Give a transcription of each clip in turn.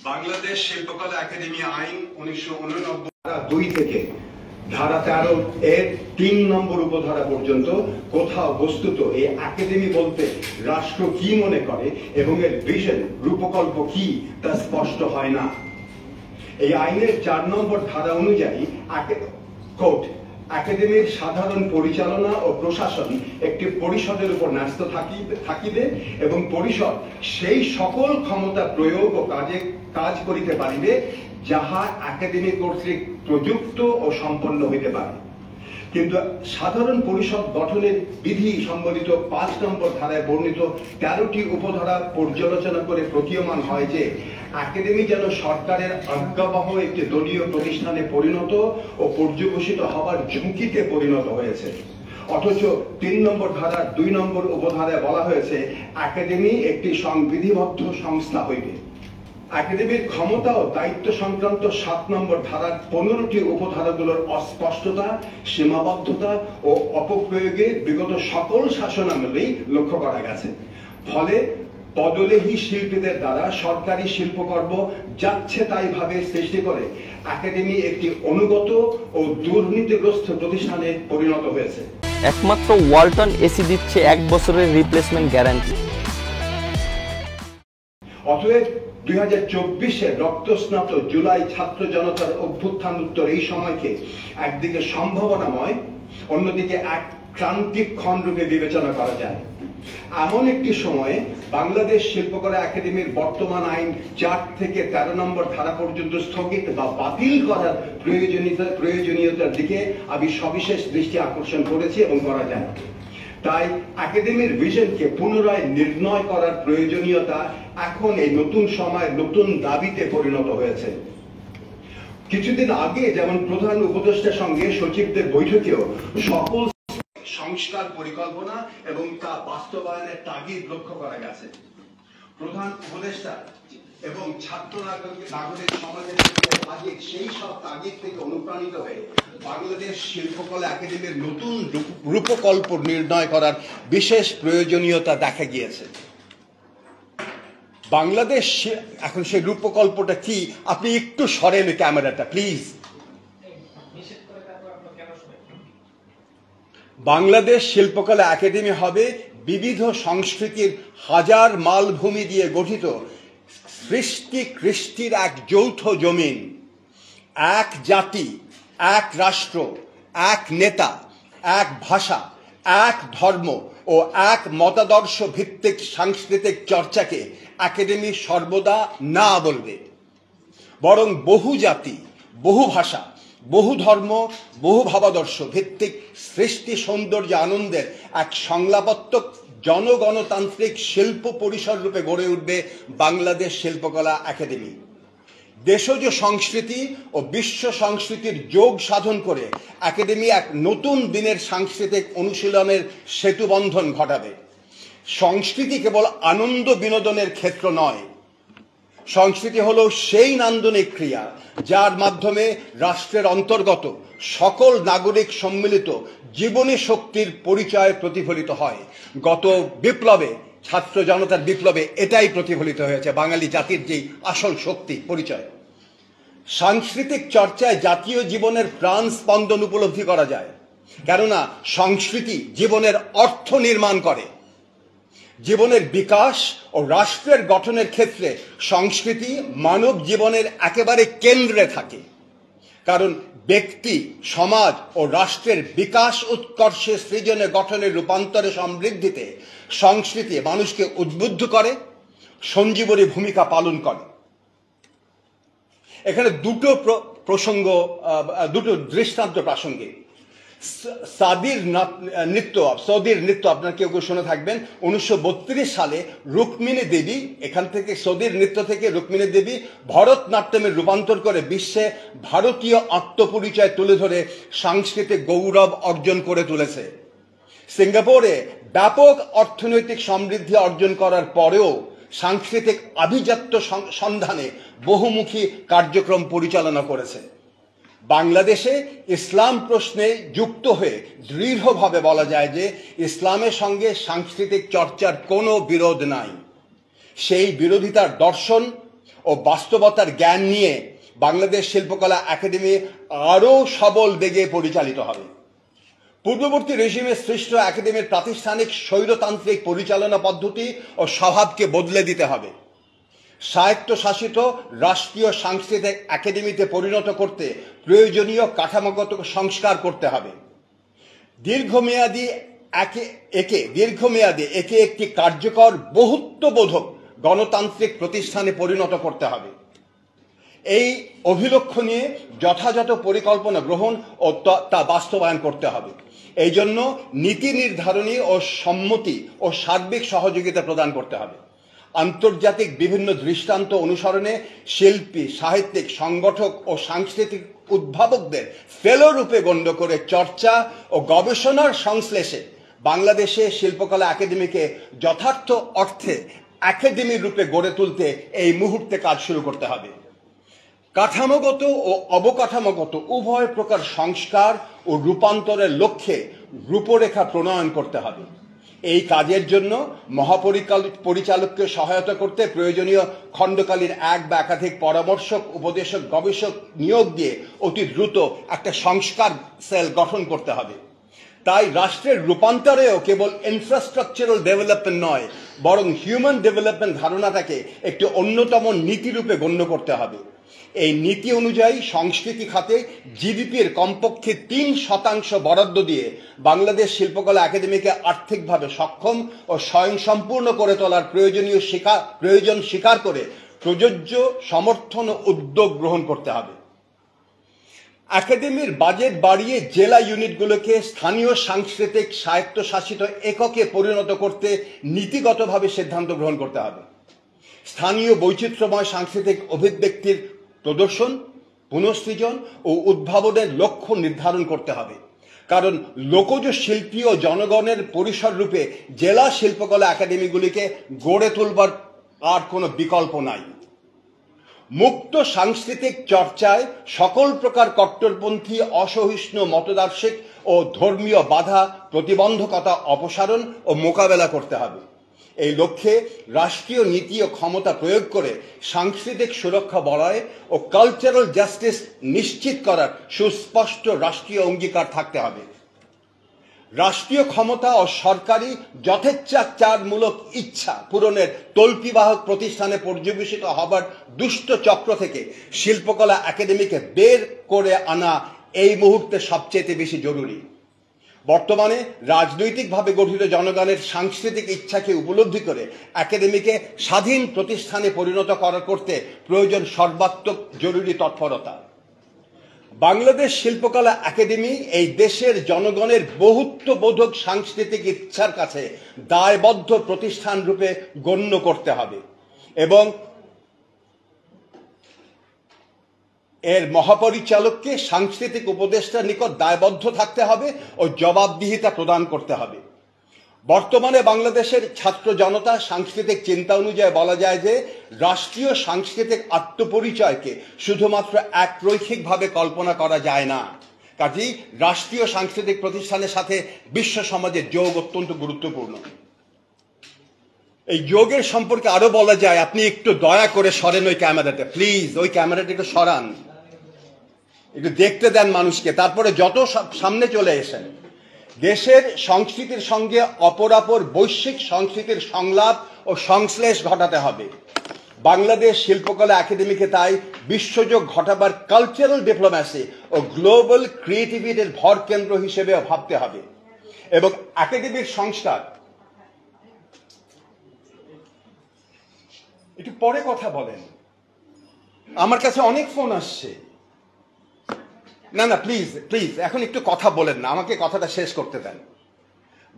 বাংলাদেশ শিল্পকলা একাডেমি আইন 1989 থেকে ধারা 13 এর 3 নম্বর উপধারা পর্যন্ত কোথাও বস্তুত এই একাডেমি বলতে রাষ্ট্র কি মনে করে এবং এর ভিশন রূপকল্প কি তা স্পষ্ট হয় না। এই আইনের 4 নম্বর ধারা অনুযায়ী কোর্ট একাডেমির সাধারণ পরিচালনা ও প্রশাসন একটি পরিষদের উপর ন্যস্ত থাকিবে এবং পরিষদ সেই সকল ক্ষমতা প্রয়োগ ও কাজ করিতে পারিবে যাহা একাডেমি কর্তৃক প্রযুক্ত ও সম্পন্ন হইতে পারে। কিন্তু সাধারণ পরিষদ গঠনের বিধি সম্বলিত 5 নম্বর ধারায় বর্ণিত 13টি উপধারা পর্যালোচনা করে প্রতীয়মান হয় যে একাডেমি যেন সরকারের আজ্ঞাবহ একটি দলীয় প্রতিষ্ঠানে পরিণত ও পর্যবসিত হওয়ার ঝুঁকিতে পরিণত হয়েছে। অথচ 3 নম্বর ধারার 2 নম্বর উপধারায় বলা হয়েছে একাডেমি একটি সংবিধিবদ্ধ সংস্থা হইবে। একাডেমির ক্ষমতা ও দায়িত্ব সংক্রান্ত 7 নম্বর ধারার 15টি উপধারাগুলোর অস্পষ্টতা, সীমাবদ্ধতা ও অপপ্রয়োগে বিগত সকল শাসনামলেই লক্ষ্য করা গেছে। ফলে পদলেহী শিল্পীদের দ্বারা সরকারি শিল্পকর্ম যাচ্ছে তাই ভাবে সৃষ্টি করে একাডেমি একটি অনুগত ও দুর্নীতিগ্রস্ত প্রতিষ্ঠানে পরিণত হয়েছে। একমাত্র ওয়ালটন এসি দিচ্ছে 1 বছরের রিপ্লেসমেন্ট গ্যারান্টি। অতএব 2024-এর রক্তস্নাত জুলাই ছাত্র জনতার অভ্যুত্থানোত্তর এই সময়কে একদিকে সম্ভাবনাময়, অন্যদিকে এক ক্রান্তিক্ষণ রূপে বিবেচনা করা যায়। এমন একটি সময়ে বাংলাদেশ শিল্পকলা একাডেমির বর্তমান আইন 4 থেকে 13 নম্বর ধারা পর্যন্ত স্থগিত বা বাতিল করার প্রয়োজনীয়তার দিকে আমি সবিশেষ দৃষ্টি আকর্ষণ করেছি এবং করা যায়। তাই একাডেমির ভিশনকে পুনরায় নির্ণয় করার প্রয়োজনীয়তা এখন এই নতুন সময়ের নতুন দাবিতে পরিণত হয়েছে। কিছুদিন আগে যেমন প্রধান উপদেষ্টার সঙ্গে সচিবদের বৈঠকেও সকল সংস্কার পরিকল্পনা এবং তা বাস্তবায়নের তাগিদ লক্ষ্য করা গেছে। প্রধান উপদেষ্টা এবং ছাত্র নাগরিক সমাজের আগে সেই সব তাগিদ থেকে অনুপ্রাণিত হয়ে বাংলাদেশ শিল্পকলা একাডেমির নতুন রূপকল্প নির্ণয় করার বিশেষ প্রয়োজনীয়তা দেখা গিয়েছে। বাংলাদেশ এখন সেই রূপকল্পটা কি, আপনি একটু সরেন ক্যামেরাটা প্লিজ। বাংলাদেশ শিল্পকলা একাডেমি হবে বিবিধ সংস্কৃতির হাজার মালভূমি দিয়ে গঠিত সৃষ্টি কৃষ্টির এক যৌথ জমিন। এক জাতি, এক রাষ্ট্র, এক নেতা, এক ভাষা, এক ধর্ম ও এক মতাদর্শ ভিত্তিক সাংস্কৃতিক চর্চাকে একাডেমি সর্বদা না বলবে, বরং বহু জাতি, বহু ভাষা, বহু ধর্ম, বহু ভাবাদর্শ ভিত্তিক সৃষ্টি সৌন্দর্য আনন্দের এক সংলাপাত্মক জনগণতান্ত্রিক শিল্প পরিসর রূপে গড়ে উঠবে বাংলাদেশ শিল্পকলা একাডেমি। দেশজ সংস্কৃতি ও বিশ্ব সংস্কৃতির যোগ সাধন করে একাডেমি এক নতুন দিনের সাংস্কৃতিক অনুশীলনের সেতুবন্ধন ঘটাবে। সংস্কৃতি কেবল আনন্দ বিনোদনের ক্ষেত্র নয়, সংস্কৃতি হলো সেই নান্দনিক ক্রিয়া যার মাধ্যমে রাষ্ট্রের অন্তর্গত সকল নাগরিক সম্মিলিত জীবনী শক্তির পরিচয় প্রতিফলিত হয়। গত বিপ্লবে, ছাত্র জনতার বিপ্লবে এটাই প্রতিফলিত হয়েছে, বাঙালি জাতির যেই আসল শক্তি পরিচয়। সাংস্কৃতিক চর্চায় জাতীয় জীবনের প্রাণ স্পন্দন উপলব্ধি করা যায়, কেননা সংস্কৃতি জীবনের অর্থ নির্মাণ করে। জীবনের বিকাশ ও রাষ্ট্রের গঠনের ক্ষেত্রে সংস্কৃতি মানব জীবনের একেবারে কেন্দ্রে থাকে, কারণ ব্যক্তি, সমাজ ও রাষ্ট্রের বিকাশ, উৎকর্ষে, সৃজনে, গঠনের, রূপান্তরে, সমৃদ্ধিতে সংস্কৃতি মানুষকে উদ্বুদ্ধ করে, সঞ্জীবনী ভূমিকা পালন করে। এখানে দুটো দৃষ্টান্ত প্রাসঙ্গিক। সৌদির নৃত্য আপনার কেউ কেউ শুনে থাকবেন। 1932 সালে রুক্মিণী দেবী, এখান থেকে সৌদির নৃত্য থেকে রুক্মিণী দেবী ভরতনাট্যমে রূপান্তর করে বিশ্বে ভারতীয় আত্মপরিচয় তুলে ধরে সাংস্কৃতিক গৌরব অর্জন করে তুলেছে। সিঙ্গাপুরে ব্যাপক অর্থনৈতিক সমৃদ্ধি অর্জন করার পরেও সাংস্কৃতিক আভিজাত্য সন্ধানে বহুমুখী কার্যক্রম পরিচালনা করেছে। বাংলাদেশে ইসলাম প্রশ্নে যুক্ত হয়ে দৃঢ়ভাবে বলা যায় যে ইসলামের সঙ্গে সাংস্কৃতিক চর্চার কোনো বিরোধ নাই। সেই বিরোধিতার দর্শন ও ও বাস্তবতার জ্ঞান নিয়ে বাংলাদেশ শিল্পকলা একাডেমি আরও সবল বেগে পরিচালিত হবে। পূর্ববর্তী রেজিমে সৃষ্ট একাডেমির প্রাতিষ্ঠানিক স্বৈরতান্ত্রিক পরিচালনা পদ্ধতি ও স্বভাবকে বদলে দিতে হবে। স্বায়ত্তশাসিত রাষ্ট্রীয় সাংস্কৃতিক একাডেমিতে পরিণত করতে প্রয়োজনীয় কাঠামোগত সংস্কার করতে হবে। দীর্ঘমেয়াদী একে একটি কার্যকর বহুত্ববোধক গণতান্ত্রিক প্রতিষ্ঠানে পরিণত করতে হবে। এই অভিলক্ষ্য নিয়ে যথাযথ পরিকল্পনা গ্রহণ ও তা বাস্তবায়ন করতে হবে। এই জন্য নীতি নির্ধারণী ও সম্মতি ও সার্বিক সহযোগিতা প্রদান করতে হবে। আন্তর্জাতিক বিভিন্ন দৃষ্টান্ত অনুসরণে শিল্পী, সাহিত্যিক, সংগঠক ও সাংস্কৃতিক উদ্ভাবকদের ফেলো রূপে গণ্য করে চর্চা ও গবেষণার সংশ্লেষে বাংলাদেশে শিল্পকলা একাডেমিকে যথার্থ অর্থে একাডেমির রূপে গড়ে তুলতে এই মুহূর্তে কাজ শুরু করতে হবে। কাঠামোগত ও অবকাঠামোগত উভয় প্রকার সংস্কার ও রূপান্তরের লক্ষ্যে রূপরেখা প্রণয়ন করতে হবে। এই কাজের জন্য মহাপরিচালককে সহায়তা করতে প্রয়োজনীয় খণ্ডকালীন এক বা একাধিক পরামর্শক, উপদেশক, গবেষক নিয়োগ দিয়ে অতি দ্রুত একটা সংস্কার সেল গঠন করতে হবে। তাই রাষ্ট্রের রূপান্তরেও কেবল ইনফ্রাস্ট্রাকচারাল ডেভেলপমেন্ট নয়, বরং হিউম্যান ডেভেলপমেন্ট ধারণাটাকে একটি অন্যতম নীতিরূপে গণ্য করতে হবে। এই নীতি অনুযায়ী সংস্কৃতি খাতে জিডিপির কমপক্ষে 3% বরাদ্দ দিয়ে বাংলাদেশ শিল্পকলা একাডেমিকে আর্থিকভাবে সক্ষম ও স্বয়ংসম্পূর্ণ করে তোলার প্রয়োজন স্বীকার করে প্রযোজ্য সমর্থন ও উদ্যোগ গ্রহণ করতে হবে। একাডেমির বাজেট বাড়িয়ে জেলা ইউনিটগুলোকে স্থানীয় সাংস্কৃতিক স্বায়ত্তশাসিত এককে পরিণত করতে নীতিগতভাবে সিদ্ধান্ত গ্রহণ করতে হবে। স্থানীয় বৈচিত্র্যময় সাংস্কৃতিক অভিব্যক্তির প্রদর্শন, পুনঃসৃজন ও উদ্ভাবনের লক্ষ্য নির্ধারণ করতে হবে। কারণ লোকজ শিল্পী ও জনগণের পরিসর রূপে জেলা শিল্পকলা একাডেমিগুলিকে গড়ে তুলবার আর কোনো বিকল্প নাই। মুক্ত সাংস্কৃতিক চর্চায় সকল প্রকার কট্টরপন্থী, অসহিষ্ণু মতদার্শিক ও ধর্মীয় বাধা প্রতিবন্ধকতা অপসারণ ও মোকাবেলা করতে হবে। এই লক্ষ্যে রাষ্ট্রীয় নীতি ও ক্ষমতা প্রয়োগ করে সাংস্কৃতিক সুরক্ষা বলয় ও কালচারাল জাস্টিস নিশ্চিত করার সুস্পষ্ট রাষ্ট্রীয় অঙ্গীকার থাকতে হবে। রাষ্ট্রীয় ক্ষমতা ও সরকারি যথেচ্ছাচারমূলক ইচ্ছা পূরণের তল্পিবাহক প্রতিষ্ঠানে পর্যবেসিত হবার দুষ্ট চক্র থেকে শিল্পকলা একাডেমিকে বের করে আনা এই মুহূর্তে সবচেয়ে বেশি জরুরি। বর্তমানে রাজনৈতিকভাবে গঠিত জনগণের সাংস্কৃতিক ইচ্ছাকে উপলব্ধি করে একাডেমিকে স্বাধীন প্রতিষ্ঠানে পরিণত করতে প্রয়োজন সর্বাত্মক জরুরি তৎপরতা। বাংলাদেশ শিল্পকলা একাডেমি এই দেশের জনগণের বহুত্ববোধক সাংস্কৃতিক ইচ্ছার কাছে দায়বদ্ধ প্রতিষ্ঠান রূপে গণ্য করতে হবে এবং এর মহাপরিচালককে সাংস্কৃতিক উপদেষ্টার নিকট দায়বদ্ধ থাকতে হবে ও জবাবদিহিতা প্রদান করতে হবে। বর্তমানে বাংলাদেশের ছাত্র জনতা সাংস্কৃতিক চিন্তা অনুযায়ী বলা যায় যে রাষ্ট্রীয় সাংস্কৃতিক আত্মপরিচয়কে শুধুমাত্র একরৈখিকভাবে কল্পনা করা যায় না। কাজেই রাষ্ট্রীয় সাংস্কৃতিক প্রতিষ্ঠানের সাথে বিশ্ব সমাজের যোগ অত্যন্ত গুরুত্বপূর্ণ। এই যোগের সম্পর্কে আরো বলা যায়, আপনি একটু দয়া করে সরেন ওই ক্যামেরাটা, প্লিজ ওই ক্যামেরাটা একটু সরান, একটু দেখতে দেন মানুষকে, তারপরে যত সামনে চলে এসেন। দেশের সংস্কৃতির সঙ্গে অপরাপর বৈশ্বিক সংস্কৃতির সংলাপ ও সংশ্লেষ ঘটাতে হবে। বাংলাদেশ শিল্পকলা একাডেমিকে তাই বিশ্বযোগ ঘটাবার কালচারাল ডিপ্লোম্যাসি ও গ্লোবাল ক্রিয়েটিভিটির ভর কেন্দ্র হিসেবে ভাবতে হবে এবং একাডেমির সংস্কার। একটু পরে কথা বলেন, আমার কাছে অনেক ফোন আসছে। না না, প্লিজ প্লিজ এখন একটু কথা বলেন না, আমাকে কথাটা শেষ করতে দেন।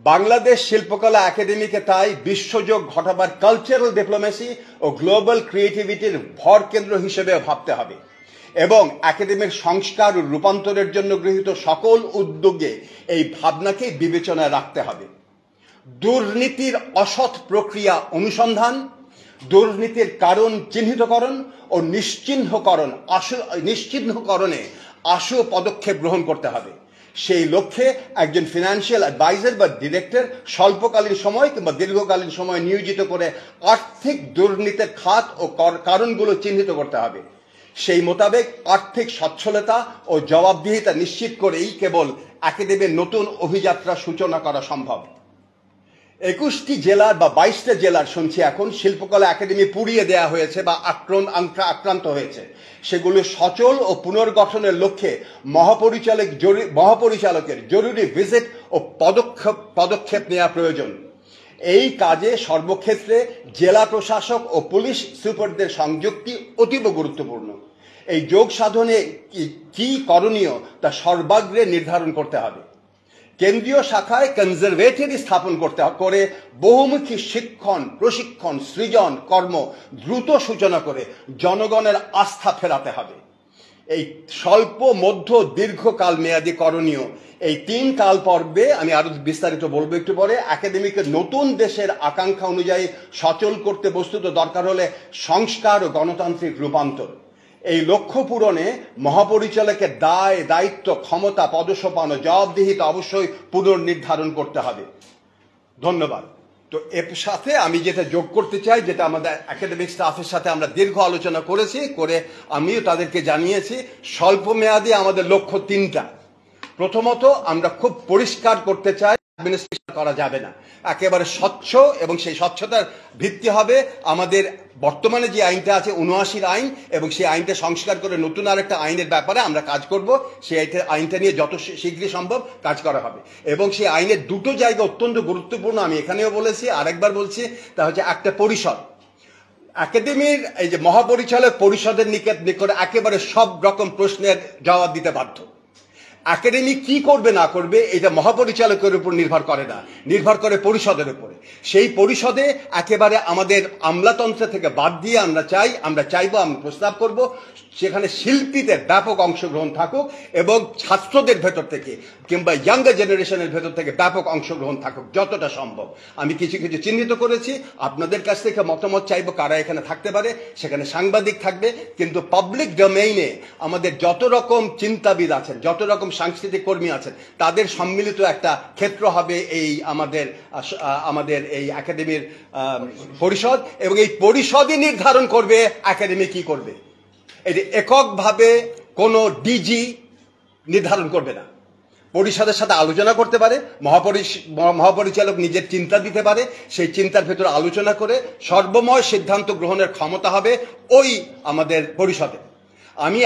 বাংলাদেশ শিল্পকলা একাডেমিকে তাই বিশ্বযোগ ঘটাবার কালচারাল ডিপ্লোম্যাসি ও গ্লোবাল ক্রিয়েটিভিটির ভর কেন্দ্র হিসেবে ভাবতে হবে এবং একাডেমির সংস্কার ও রূপান্তরের জন্য গৃহীত সকল উদ্যোগে এই ভাবনাকে বিবেচনায় রাখতে হবে। দুর্নীতির অসৎ প্রক্রিয়া অনুসন্ধান, দুর্নীতির কারণ চিহ্নিতকরণ ও নিশ্চিহ্নকরণে আশু পদক্ষেপ গ্রহণ করতে হবে। সেই লক্ষ্যে একজন ফিনান্সিয়াল অ্যাডভাইজার বা ডিরেক্টর স্বল্পকালীন সময় কিংবা দীর্ঘকালীন সময় নিয়োজিত করে আর্থিক দুর্নীতির খাত ও কারণগুলো চিহ্নিত করতে হবে। সেই মোতাবেক আর্থিক সচ্ছলতা ও জবাবদিহিতা নিশ্চিত করেই কেবল একাডেমির নতুন অভিযাত্রা সূচনা করা সম্ভব। 21টি জেলার বা 22টা জেলার শুনছি এখন শিল্পকলা একাডেমি পুড়িয়ে দেয়া হয়েছে বা আক্রান্ত হয়েছে। সেগুলো সচল ও পুনর্গঠনের লক্ষ্যে মহাপরিচালকের জরুরি ভিজিট ও পদক্ষেপ নেওয়া প্রয়োজন। এই কাজে সর্বক্ষেত্রে জেলা প্রশাসক ও পুলিশ সুপারদের সংযুক্তি অতীব গুরুত্বপূর্ণ। এই যোগ সাধনে কি করণীয় তা সর্বাগ্রে নির্ধারণ করতে হবে। কেন্দ্রীয় শাখায় কনজারভেটরি স্থাপন করে বহুমুখী শিক্ষণ, প্রশিক্ষণ, সৃজন কর্ম দ্রুত সূচনা করে জনগণের আস্থা ফেরাতে হবে। এই স্বল্প মধ্য দীর্ঘকাল মেয়াদী করণীয় এই 3 কাল পর্বে আমি আরো বিস্তারিত বলবো একটু পরে। একাডেমিকে নতুন দেশের আকাঙ্ক্ষা অনুযায়ী সচল করতে বস্তুত দরকার হলে সংস্কার ও গণতান্ত্রিক রূপান্তর। এই লক্ষ্য পূরণে মহাপরিচালকের দায়, দায়িত্ব, ক্ষমতা, পদসোপান ও জবাবদিহিতা অবশ্যই পুনর্নির্ধারণ করতে হবে। ধন্যবাদ। তো এর সাথে আমি যেটা যোগ করতে চাই, যেটা আমাদের একাডেমিক স্টাফের সাথে আমরা দীর্ঘ আলোচনা করে আমিও তাদেরকে জানিয়েছি, স্বল্প মেয়াদে আমাদের লক্ষ্য 3টা। প্রথমত, আমরা খুব পরিষ্কার করতে চাই, অ্যাডমিনিস্ট্রেশন করা যাবে না, একেবারে স্বচ্ছ, এবং সেই স্বচ্ছতার ভিত্তি হবে আমাদের বর্তমানে যে আইনটা আছে 79 আইন, এবং সেই আইনটা সংস্কার করে নতুন আরেকটা আইনের ব্যাপারে আমরা কাজ করব। সেই আইনটা নিয়ে যত শীঘ্রই সম্ভব কাজ করা হবে। এবং সেই আইনের 2টো জায়গা অত্যন্ত গুরুত্বপূর্ণ, আমি এখানেও বলেছি, আরেকবার বলছি, তা হচ্ছে একটা পরিষদ। একাডেমির এই যে মহাপরিচালক পরিষদের নিকট একেবারে সব রকম প্রশ্নের জবাব দিতে বাধ্য। একাডেমি কি করবে না করবে এটা মহাপরিচালকের উপর নির্ভর করে না, নির্ভর করে পরিষদের উপরে। সেই পরিষদে একেবারে আমাদের আমলাতন্ত্র থেকে বাদ দিয়ে আমরা চাইবো, আমরা প্রস্তাব করব সেখানে শিল্পীদের ব্যাপক অংশগ্রহণ থাকুক এবং ছাত্রদের ভেতর থেকে কিংবা ইয়াঙ্গার জেনারেশনের ভেতর থেকে ব্যাপক অংশগ্রহণ থাকুক যতটা সম্ভব। আমি কিছু চিহ্নিত করেছি, আপনাদের কাছ থেকে মতামত চাইবো কারা এখানে থাকতে পারে। সেখানে সাংবাদিক থাকবে, কিন্তু পাবলিক ডোমেইনে আমাদের যত রকম চিন্তাবিদ আছেন, যত রকম সাংস্কৃতিক কর্মী আছেন, তাদের সম্মিলিত একটা ক্ষেত্র হবে এই আমাদের এই একাডেমির পরিষদ, এবং এই পরিষদই নির্ধারণ করবে একাডেমি কি করবে। এটি এককভাবে কোনো ডিজি নির্ধারণ করবে না। পরিষদের সাথে আলোচনা করতে পারে, মহাপরিচালক নিজের চিন্তা দিতে পারে, সেই চিন্তার ভেতরে আলোচনা করে সর্বময় সিদ্ধান্ত গ্রহণের ক্ষমতা হবে ওই আমাদের পরিষদে। আমি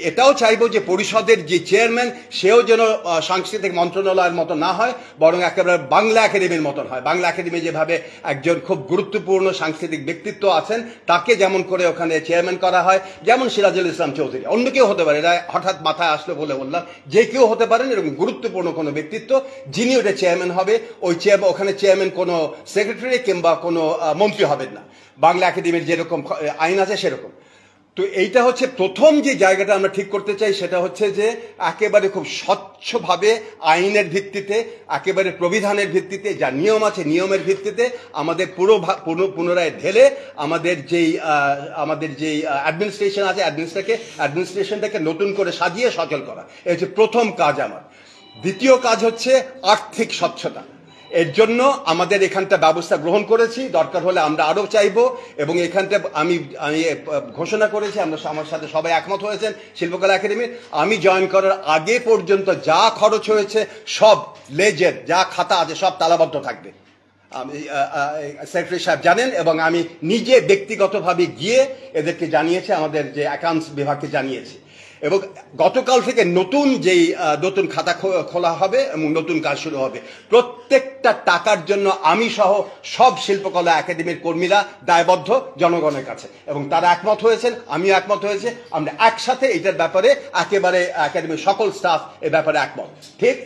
এটাও চাইবো যে পরিষদের যে চেয়ারম্যান সেও যেন সাংস্কৃতিক মন্ত্রণালয়ের মতো না হয়, বরং একেবারে বাংলা একাডেমির মতন হয়। বাংলা একাডেমি যেভাবে একজন খুব গুরুত্বপূর্ণ সাংস্কৃতিক ব্যক্তিত্ব আছেন, তাকে যেমন করে ওখানে চেয়ারম্যান করা হয়, যেমন সিরাজুল ইসলাম চৌধুরী, অন্য কেউ হতে পারে, এটা হঠাৎ মাথায় আসলো বলে বললাম, যে কেউ হতে পারেন এরকম গুরুত্বপূর্ণ কোনো ব্যক্তিত্ব, যিনি ওটা চেয়ারম্যান হবে। ওখানে চেয়ারম্যান কোনো সেক্রেটারি কিংবা কোনো মন্ত্রী হবেন না, বাংলা একাডেমির যেরকম আইন আছে সেরকম। তো এইটা হচ্ছে প্রথম যে জায়গাটা আমরা ঠিক করতে চাই, সেটা হচ্ছে যে একেবারে খুব স্বচ্ছভাবে আইনের ভিত্তিতে, একেবারে প্রবিধানের ভিত্তিতে, যা নিয়ম আছে নিয়মের ভিত্তিতে আমাদের পুনরায় ঢেলে আমাদের যেই অ্যাডমিনিস্ট্রেশন আছে অ্যাডমিনিস্ট্রেশনটাকে নতুন করে সাজিয়ে সচল করা। এই হচ্ছে প্রথম কাজ আমার। দ্বিতীয় কাজ হচ্ছে আর্থিক স্বচ্ছতা। এর জন্য আমাদের এখানটা ব্যবস্থা গ্রহণ করেছি, দরকার হলে আমরা আরও চাইব। এবং এখানটা আমি ঘোষণা করেছি, আমার সাথে সবাই একমত হয়েছেন শিল্পকলা একাডেমির, আমি জয়েন করার আগে পর্যন্ত যা খরচ হয়েছে সব লেজের যা খাতা আছে সব তালাবদ্ধ থাকবে। সেক্রেটারি সাহেব জানেন, এবং আমি নিজে ব্যক্তিগতভাবে গিয়ে এদেরকে জানিয়েছি, আমাদের যে অ্যাকাউন্টস বিভাগকে জানিয়েছি। এবং গতকাল থেকে নতুন খাতা খোলা হবে এবং নতুন কাজ শুরু হবে। প্রত্যেকটা টাকার জন্য আমি সহ সব শিল্পকলা একাডেমির কর্মীরা দায়বদ্ধ জনগণের কাছে, এবং তারা একমত হয়েছেন, আমিও একমত হয়েছে। আমরা একসাথে এটার ব্যাপারে একেবারে একাডেমির সকল স্টাফ এ ব্যাপারে একমত। ঠিক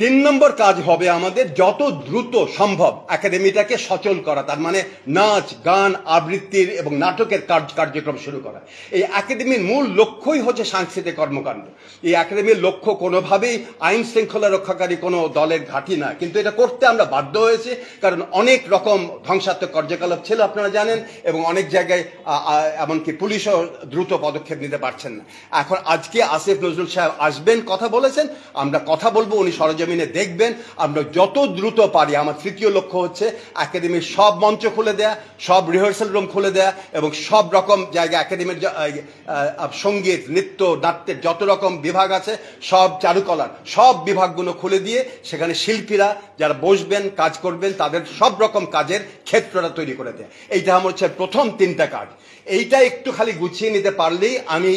3 নম্বর কাজ হবে আমাদের যত দ্রুত সম্ভব একাডেমিটাকে সচল করা, তার মানে নাচ গান আবৃত্তির এবং নাটকের কার্যক্রম শুরু করা। এই একাডেমির মূল লক্ষ্যই হচ্ছে সাংস্কৃতিক কর্মকাণ্ড। এই একাডেমির লক্ষ্য কোনোভাবেই আইন শৃঙ্খলা রক্ষাকারী কোনো দলের ঘাঁটি না, কিন্তু এটা করতে আমরা বাধ্য হয়েছি, কারণ অনেক রকম ধ্বংসাত্মক কার্যকলাপ ছিল আপনারা জানেন, এবং অনেক জায়গায় এমনকি পুলিশও দ্রুত পদক্ষেপ নিতে পারছেন না। এখন আজকে আসিফ নজরুল সাহেব আসবেন, কথা বলেছেন, আমরা কথা বলবো, উনি সরজমিনে দেখবেন। আমরা যত দ্রুত পারি, আমার তৃতীয় লক্ষ্য হচ্ছে একাডেমির সব মঞ্চ খুলে দেয়া, সব রিহার্সাল রুম খুলে দেয়া, এবং সব রকম জায়গা একাডেমির সঙ্গীত নৃত্য নাট্যের যত রকম বিভাগ আছে, সব চারুকলার সব বিভাগগুলো খুলে দিয়ে সেখানে শিল্পীরা যারা বসবেন কাজ করবেন তাদের সব রকম কাজের ক্ষেত্রটা তৈরি করে দেয়। এইটা আমার হচ্ছে প্রথম 3টা কাজ। এইটা একটু খালি গুছিয়ে নিতে পারলেই আমি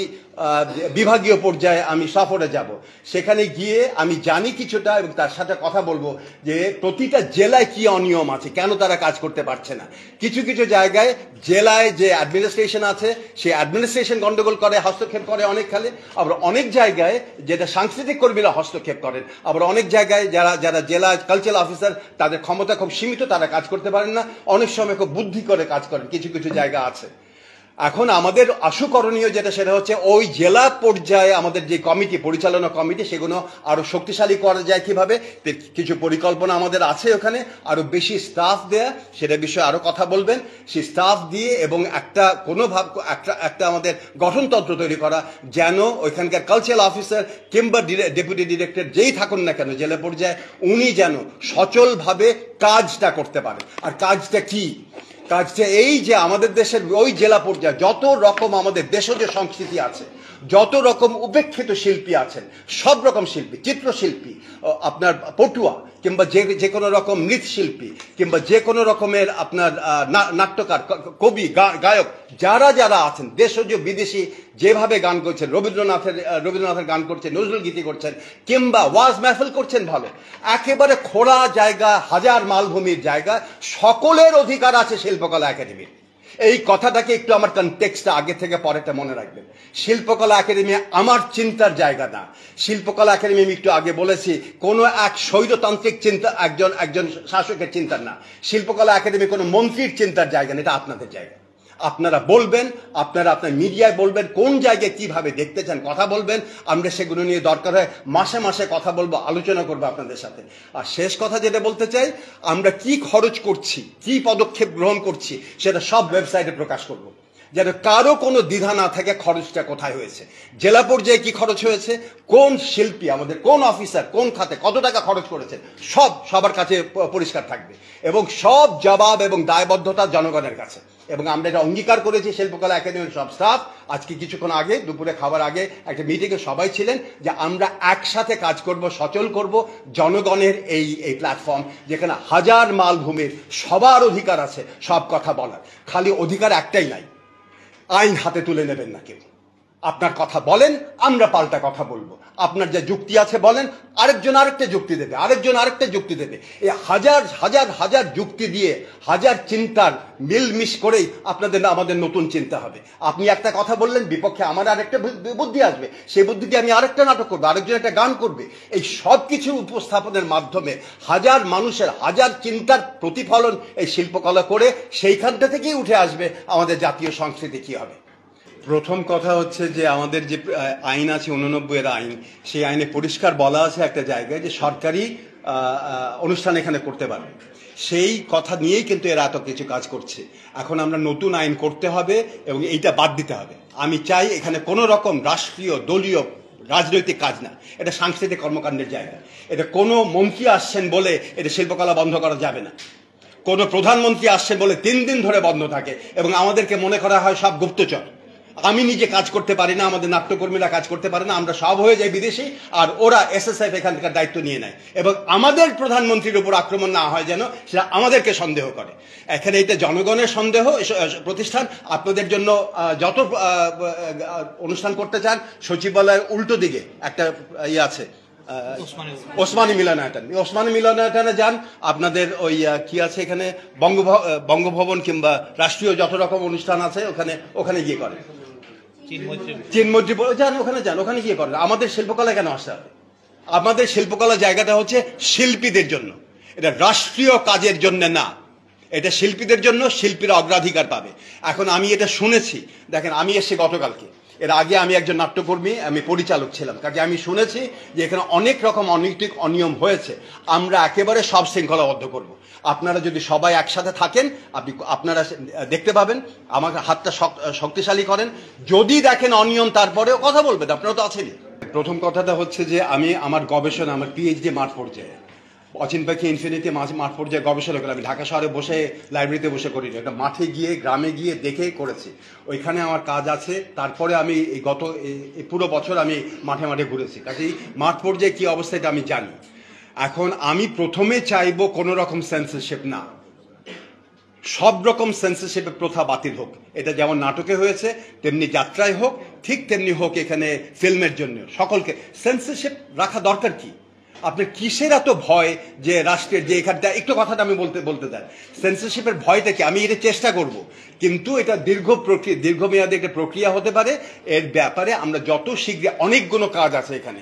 বিভাগীয় পর্যায়ে আমি সফরে যাব। সেখানে গিয়ে আমি জানি কিছুটা, এবং তার সাথে কথা বলবো যে প্রতিটা জেলায় কি অনিয়ম আছে, কেন তারা কাজ করতে পারছে না। কিছু কিছু জায়গায় জেলায় যে অ্যাডমিনিস্ট্রেশন আছে সেই অ্যাডমিনিস্ট্রেশন গন্ডগোল করে, হস্তক্ষেপ করে অনেক খালে, আবার অনেক জায়গায় যেটা সাংস্কৃতিক কর্মীরা হস্তক্ষেপ করেন, আবার অনেক জায়গায় যারা জেলা কালচারাল অফিসার তাদের ক্ষমতা খুব সীমিত, তারা কাজ করতে পারেন না, অনেক সময় খুব বুদ্ধি করে কাজ করেন, কিছু কিছু জায়গা আছে। এখন আমাদের আশুকরণীয় যেটা সেটা হচ্ছে ওই জেলা পর্যায়ে আমাদের যে কমিটি, পরিচালনা কমিটি, সেগুলো আরো শক্তিশালী করা যায় কিভাবে, কিছু পরিকল্পনা আমাদের আছে ওখানে, আরো বেশি স্টাফ দেয়া, সেটা বিষয়ে আরো কথা বলবেন। সেই স্টাফ দিয়ে এবং একটা আমাদের গঠনতন্ত্র তৈরি করা, যেন ওইখানকার কালচারাল অফিসার কিংবা ডেপুটি ডিরেক্টর যেই থাকুন না কেন জেলা পর্যায়ে, উনি যেন সচলভাবে কাজটা করতে পারেন। আর কাজটা কি? কাজটা এই যে আমাদের দেশের ওই জেলা পর্যায়ে যত রকম আমাদের দেশজ সংস্কৃতি আছে, যত রকম উপেক্ষিত শিল্পী আছেন, সব রকম শিল্পী, চিত্রশিল্পী, আপনার পটুয়া, কিংবা যে কোনো রকম নৃত্যশিল্পী, কিংবা যে কোনো রকমের আপনার নাট্যকার, কবি, গায়ক, যারা আছেন, দেশজ বিদেশি, যেভাবে গান করছেন, রবীন্দ্রনাথের গান করছেন, নজরুল গীতি করছেন, কিংবা ওয়াজ মাহফিল করছেন, ভালো একেবারে খোলা জায়গা, হাজার মালভূমির জায়গা, সকলের অধিকার আছে শিল্পকলা একাডেমির। এই কথাটাকে একটু আমার কনটেক্সটটা আগে থেকে পরেটা মনে রাখবেন। শিল্পকলা একাডেমি আমার চিন্তার জায়গা না। শিল্পকলা একাডেমি আমি একটু আগে বলেছি, কোনো এক স্বৈরতান্ত্রিক চিন্তা, একজন শাসকের চিন্তার না। শিল্পকলা একাডেমি কোনো মন্ত্রীর চিন্তার জায়গা না, এটা আপনাদের জায়গা। আপনারা বলবেন, আপনার মিডিয়ায় বলবেন, কোন জায়গায় কিভাবে দেখতে চান কথা বলবেন, আমরা সেগুলো নিয়ে দরকার হয় মাসে মাসে কথা বলবো, আলোচনা করবো আপনাদের সাথে। আর শেষ কথা যেটা বলতে চাই, আমরা কি খরচ করছি, কি পদক্ষেপ গ্রহণ করছি, সেটা সব ওয়েবসাইটে প্রকাশ করব, যেন কারো কোনো দ্বিধা না থাকে খরচটা কোথায় হয়েছে, জেলা পর্যায়ে কি খরচ হয়েছে, কোন শিল্পী, আমাদের কোন অফিসার কোন খাতে কত টাকা খরচ করেছেন, সবার কাছে পরিষ্কার থাকবে, এবং সব জবাব এবং দায়বদ্ধতা জনগণের কাছে। এবং আমরা এটা অঙ্গীকার করেছি শিল্পকলা একাডেমির সব স্টাফ। আজকে কিছুক্ষণ আগে দুপুরে খাবার আগে একটা মিটিংয়ে সবাই ছিলেন, যে আমরা একসাথে কাজ করব, সচল করব জনগণের এই প্ল্যাটফর্ম, যেখানে হাজার মালভূমির সবার অধিকার আছে সব কথা বলার। খালি অধিকার একটাই নাই, আইন হাতে তুলে নেবেন না কেউ। আপনার কথা বলেন, আমরা পাল্টা কথা বলবো। আপনার যে যুক্তি আছে বলেন, আরেকজন আরেকটা যুক্তি দেবে, আরেকজন আরেকটা যুক্তি দেবে। এই হাজার হাজার হাজার যুক্তি দিয়ে, হাজার চিন্তার মিলমিশ করেই আমাদের নতুন চিন্তা হবে। আপনি একটা কথা বললেন, বিপক্ষে আমার আরেকটা বুদ্ধি আসবে, সেই বুদ্ধি দিয়ে আমি আরেকটা নাটক করবো, আরেকজন একটা গান করবে। এই সব কিছু উপস্থাপনের মাধ্যমে হাজার মানুষের হাজার চিন্তার প্রতিফলন এই শিল্পকলা করে সেইখানটা থেকেই উঠে আসবে আমাদের জাতীয় সংস্কৃতি কি হবে। প্রথম কথা হচ্ছে যে আমাদের যে আইন আছে 89-এর আইন, সেই আইনে পরিষ্কার বলা আছে একটা জায়গায় যে সরকারি অনুষ্ঠান এখানে করতে পারবে। সেই কথা নিয়েই কিন্তু এরা এত কিছু কাজ করছে। এখন আমরা নতুন আইন করতে হবে এবং এইটা বাদ দিতে হবে। আমি চাই এখানে কোনো রকম রাষ্ট্রীয় দলীয় রাজনৈতিক কাজ না, এটা সাংস্কৃতিক কর্মকাণ্ডের জায়গা। এটা কোনো মন্ত্রী আসছেন বলে এটা শিল্পকলা বন্ধ করা যাবে না। কোনো প্রধানমন্ত্রী আসছেন বলে 3 দিন ধরে বন্ধ থাকে এবং আমাদেরকে মনে করা হয় সব গুপ্তচর। আমি নিজে কাজ করতে পারি না, আমাদের নাট্যকর্মীরা কাজ করতে পারে না, আমরা সব হয়ে যাই বিদেশি, আর ওরা এসএসএফ এখানকার দায়িত্ব নিয়ে নেয় এবং আমাদের প্রধানমন্ত্রীর উপর আক্রমণ না হয় যেন, সেটা আমাদেরকে সন্দেহ করে। এখানে এটা জনগণের সন্দেহ প্রতিষ্ঠান। আপনাদের জন্য যত অনুষ্ঠান করতে চান, সচিবালয়ের উল্টো দিকে একটা ইয়ে আছে, ওসমানী মিলনায়তনে যান। আপনাদের ওই কি আছে এখানে, বঙ্গভবন কিংবা রাষ্ট্রীয় যত রকম অনুষ্ঠান আছে ওখানে গিয়ে করেন, চিনমৈত্রী যান, ওখানে গিয়ে করেন। আমাদের শিল্পকলা কেন আসতে হবে? আমাদের শিল্পকলা জায়গাটা হচ্ছে শিল্পীদের জন্য, এটা রাষ্ট্রীয় কাজের জন্য না, এটা শিল্পীদের জন্য, শিল্পীরা অগ্রাধিকার পাবে। এখন আমি এটা শুনেছি, দেখেন আমি এসেছি গতকালকে, এর আগে আমি একজন নাট্যকর্মী, আমি পরিচালক ছিলাম, কাজে আমি শুনেছি যে এখানে অনেক রকম অনৈতিক অনিয়ম হয়েছে। আমরা একেবারে সব শৃঙ্খলাবদ্ধ করব। আপনারা যদি সবাই একসাথে থাকেন, আপনারা দেখতে পাবেন, আমাকে হাতটা শক্তিশালী করেন, যদি দেখেন অনিয়ম তারপরেও কথা বলবেন, আপনারা তো আছেনই। প্রথম কথাটা হচ্ছে যে আমি আমার গবেষণা, আমার পিএইচডি মাঠ পর্যায়ে, অচিন পাখি ইনফিনিটি মাঠ পর্যায়ে গবেষণা করে, আমি ঢাকা শহরে বসে লাইব্রেরিতে বসে করিনি, একটা মাঠে গিয়ে গ্রামে গিয়ে দেখে করেছি, ওইখানে আমার কাজ আছে। তারপরে আমি এই পুরো বছর আমি মাঠে মাঠে ঘুরেছি, কাজেই মাঠ পর্যায়ে কী অবস্থা এটা আমি জানি। এখন আমি প্রথমে চাইবো কোনো রকম সেন্সরশিপ না, সব রকম সেন্সরশিপের প্রথা বাতিল হোক। এটা যেমন নাটকে হয়েছে তেমনি যাত্রায় হোক, ঠিক তেমনি হোক এখানে ফিল্মের জন্য। সকলকে সেন্সরশিপ রাখা দরকার কি? আপনার কিসের এত ভয় যে রাষ্ট্রের যে এখানটা একটু কথাটা আমি বলতে দেন, সেন্সরশিপের ভয়টা কি? আমি এটা চেষ্টা করব, কিন্তু এটা দীর্ঘমেয়াদী একটা প্রক্রিয়া হতে পারে। এর ব্যাপারে আমরা যত শীঘ্র, অনেকগুলো কাজ আছে এখানে।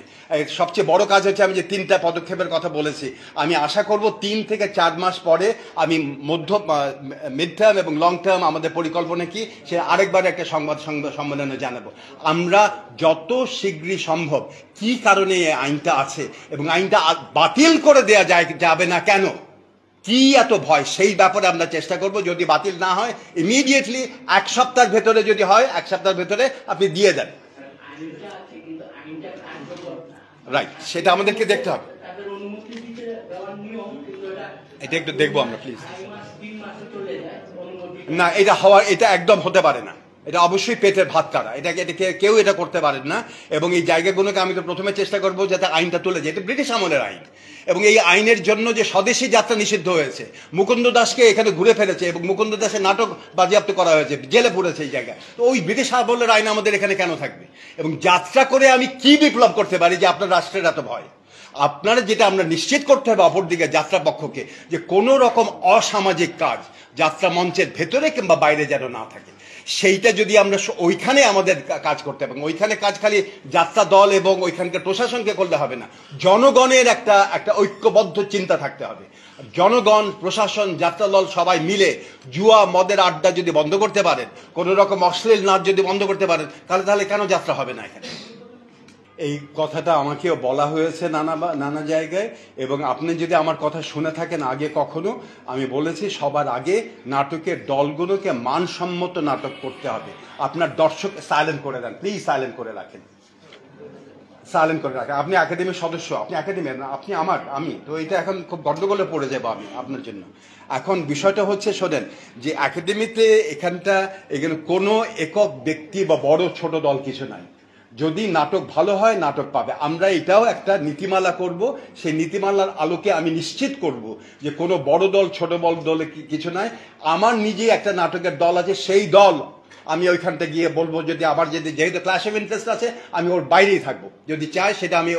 সবচেয়ে বড় কাজ হচ্ছে আমি যে 3টা পদক্ষেপের কথা বলেছি, আমি আশা করব 3 থেকে 4 মাস পরে আমি মিড টার্ম এবং লং টার্ম আমাদের পরিকল্পনা কি সে আরেকবার একটা সংবাদ সম্মেলনে জানাবো। আমরা যত শীঘ্রই সম্ভব কি কারণে এই আইনটা আছে এবং আইনটা বাতিল করে দেয়া যাবে না কেন, কি এত ভয়, সেই ব্যাপারে আমরা চেষ্টা করব। যদি বাতিল না হয় ইমিডিয়েটলি 1 সপ্তাহের ভেতরে, যদি হয় 1 সপ্তাহের ভেতরে আপনি দিয়ে দেন। রাইট, সেটা আমাদেরকে দেখতে হবে। এটা একটু দেখবো আমরা প্লিজ। না, এটা একদম হতে পারে না, এটা অবশ্যই পেটের ভাত কাটা, কেউ এটা করতে পারেন না। এবং এই জায়গাগুলোকে আমি তো প্রথমে চেষ্টা করবো যাতে আইনটা তুলে যায়, এটা ব্রিটিশ আমলের আইন, এবং এই আইনের জন্য যে স্বদেশী যাত্রা নিষিদ্ধ হয়েছে, মুকুন্দ দাসকে এখানে ঘুরে ফেলেছে এবং মুকুন্দ দাসের নাটক বাজেয়াপ্ত করা হয়েছে, জেলে পড়েছে এই জায়গায়। তো ওই ব্রিটিশ আমলের আইন আমাদের এখানে কেন থাকবে? এবং যাত্রা করে আমি কি বিপ্লব করতে পারি যে আপনার রাষ্ট্রের এত ভয়? আপনারা যেটা আমরা নিশ্চিত করতে হবে অপরদিকে যাত্রা পক্ষকে, যে কোনো রকম অসামাজিক কাজ যাত্রা মঞ্চের ভেতরে কিংবা বাইরে যেন না থাকে। সেইটা যদি আমরা ওইখানে আমাদের কাজ করতে হবে, ওইখানে কাজ খালি যাত্রা দল এবং ওইখানকার প্রশাসনকে করলে হবে না, জনগণের একটা ঐক্যবদ্ধ চিন্তা থাকতে হবে। জনগণ, প্রশাসন, যাত্রা দল সবাই মিলে জুয়া মদের আড্ডা যদি বন্ধ করতে পারেন, কোনো রকম অশ্লীল নাচ যদি বন্ধ করতে পারেন, তাহলে কেন যাত্রা হবে না এখানে? এই কথাটা আমাকেও বলা হয়েছে নানা জায়গায়, এবং আপনি যদি আমার কথা শুনে থাকেন আগে কখনো, আমি বলেছি সবার আগে নাটকের দলগুলোকে মানসম্মত নাটক করতে হবে। আপনার দর্শক সাইলেন্ট করে দেন প্লিজ, সাইলেন্ট করে রাখেন। আপনি একাডেমির সদস্য, আপনি একাডেমির না, আপনি আমি তো এটা এখন খুব গন্ডগোলে পড়ে যাবো আমি আপনার জন্য। এখন বিষয়টা হচ্ছে শোনেন, যে একাডেমিতে এখানে কোনো একক ব্যক্তি বা বড় ছোট দল কিছু নাই। যদি নাটক ভালো হয় নাটক পাবে। আমরা এটাও একটা নীতিমালা করব, সেই নীতিমালার আলোকে আমি নিশ্চিত করব যে কোনো বড় দল ছোট দলে কিছু নাই। আমার নিজে একটা নাটকের দল আছে, সেই দল আমি ওইখানটা গিয়ে বলবো, যদি আবার যেহেতু ক্লাস অফ ইন্টারেস্ট আছে আমি ওর বাইরেই থাকবো, যদি চাই সেটা আমি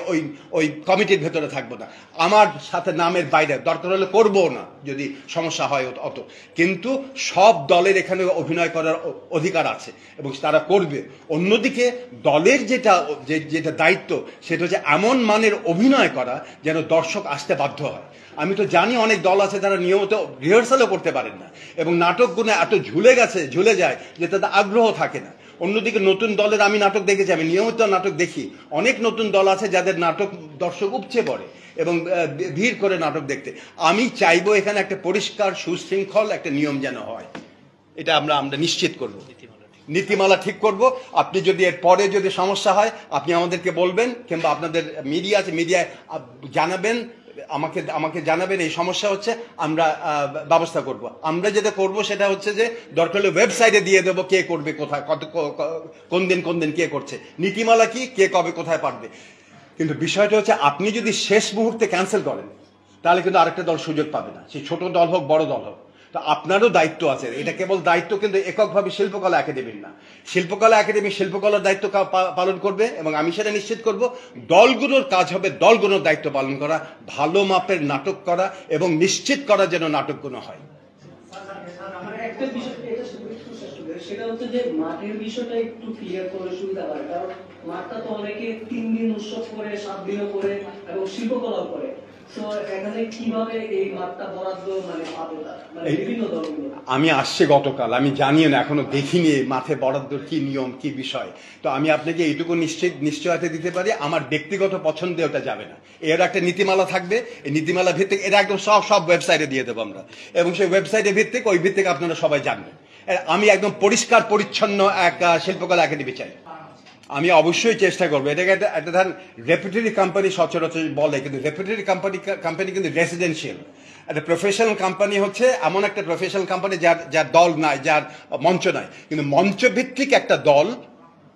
ওই কমিটির ভেতরে থাকবো না, আমার সাথে নামের বাইরে, দরকার হলে করবো না যদি সমস্যা হয় অত। কিন্তু সব দলের এখানে অভিনয় করার অধিকার আছে এবং তারা করবে। অন্যদিকে দলের যেটা দায়িত্ব সেটা হচ্ছে এমন মানের অভিনয় করা যেন দর্শক আসতে বাধ্য হয়। আমি তো জানি অনেক দল আছে তারা নিয়মিত রিহার্সালও করতে পারেন না এবং নাটকগুলো এত ঝুলে যায় যে তাদের আগ্রহ থাকে না। অন্যদিকে নতুন দলের আমি নাটক দেখেছি, আমি নিয়মিত নাটক দেখি, অনেক নতুন দল আছে যাদের নাটক দর্শক উপচে পড়ে এবং ভিড় করে নাটক দেখতে। আমি চাইবো এখানে একটা পরিষ্কার সুশৃঙ্খল একটা নিয়ম যেন হয়, এটা আমরা নিশ্চিত করব, নীতিমালা ঠিক করব। আপনি যদি এর পরে যদি সমস্যা হয় আপনি আমাদেরকে বলবেন, কিংবা আপনাদের মিডিয়া আছে, মিডিয়ায় জানাবেন, আমাকে জানাবেন এই সমস্যা হচ্ছে, আমরা ব্যবস্থা করব। আমরা যেটা করব সেটা হচ্ছে যে দরকার হলে ওয়েবসাইটে দিয়ে দেবো কে করবে, কোথায়, কোন দিন কে করছে, নীতিমালা কি, কে কবে কোথায় পারবে। কিন্তু বিষয়টা হচ্ছে আপনি যদি শেষ মুহূর্তে ক্যান্সেল করেন তাহলে কিন্তু আরেকটা দল সুযোগ পাবে না, সে ছোট দল হোক বড় দল হোক। তো আপনারও দায়িত্ব আছে, এটা কেবল দায়িত্ব কিন্তু এককভাবে শিল্পকলা একাডেমির না। শিল্পকলা একাডেমি শিল্পকলার দায়িত্ব পালন করবে এবং আমি সেটা নিশ্চিত করব। দলগুলোর কাজ হবে দলগুলোর দায়িত্ব পালন করা, ভালো মাপের নাটক করা এবং নিশ্চিত করা যেন নাটকগুলো হয়। সেটা হচ্ছে যে মাঠের বিষয়টা একটু ক্লিয়ার করলে সুবিধা হয়, কারণ মাঠটা তো অনেকে 3 দিন উৎসব করে, 7 দিনও করে এবং শিল্পকলাও করে। তো এখানে কিভাবে এই মাঠটা বরাদ্দ মানে পাবে মানে বিভিন্ন দলগুলো? আমি আসছে গতকাল, আমি জানিও না, এখনো দেখিনি মাঠে বরাদ্দর কি নিয়ম কি বিষয়। তো আমি আপনাকে এইটুকু নিশ্চয়তা দিতে পারি, আমার ব্যক্তিগত পছন্দে ওটা যাবে না। এর একটা নীতিমালা থাকবে, এই নীতিমালা ভিত্তিক এটা একদম সব ওয়েবসাইটে দিয়ে দেবো আমরা, এবং সেই ওয়েবসাইটে ভিত্তিক ওই ভিত্তিক আপনারা সবাই জানবেন। আমি একদম পরিষ্কার পরিচ্ছন্ন এক শিল্পকলা একাডেমি চাই। আমি অবশ্যই চেষ্টা করবো। এটাকে একটা ধরেন রেপুটেডি কোম্পানি সচরাচর বলে, কিন্তু রেপুটেডি কোম্পানি কিন্তু রেসিডেন্সিয়াল। একটা প্রফেশনাল কোম্পানি হচ্ছে এমন একটা প্রফেশনাল কোম্পানি যার দল নাই, যার মঞ্চ নাই, কিন্তু মঞ্চভিত্তিক একটা দল,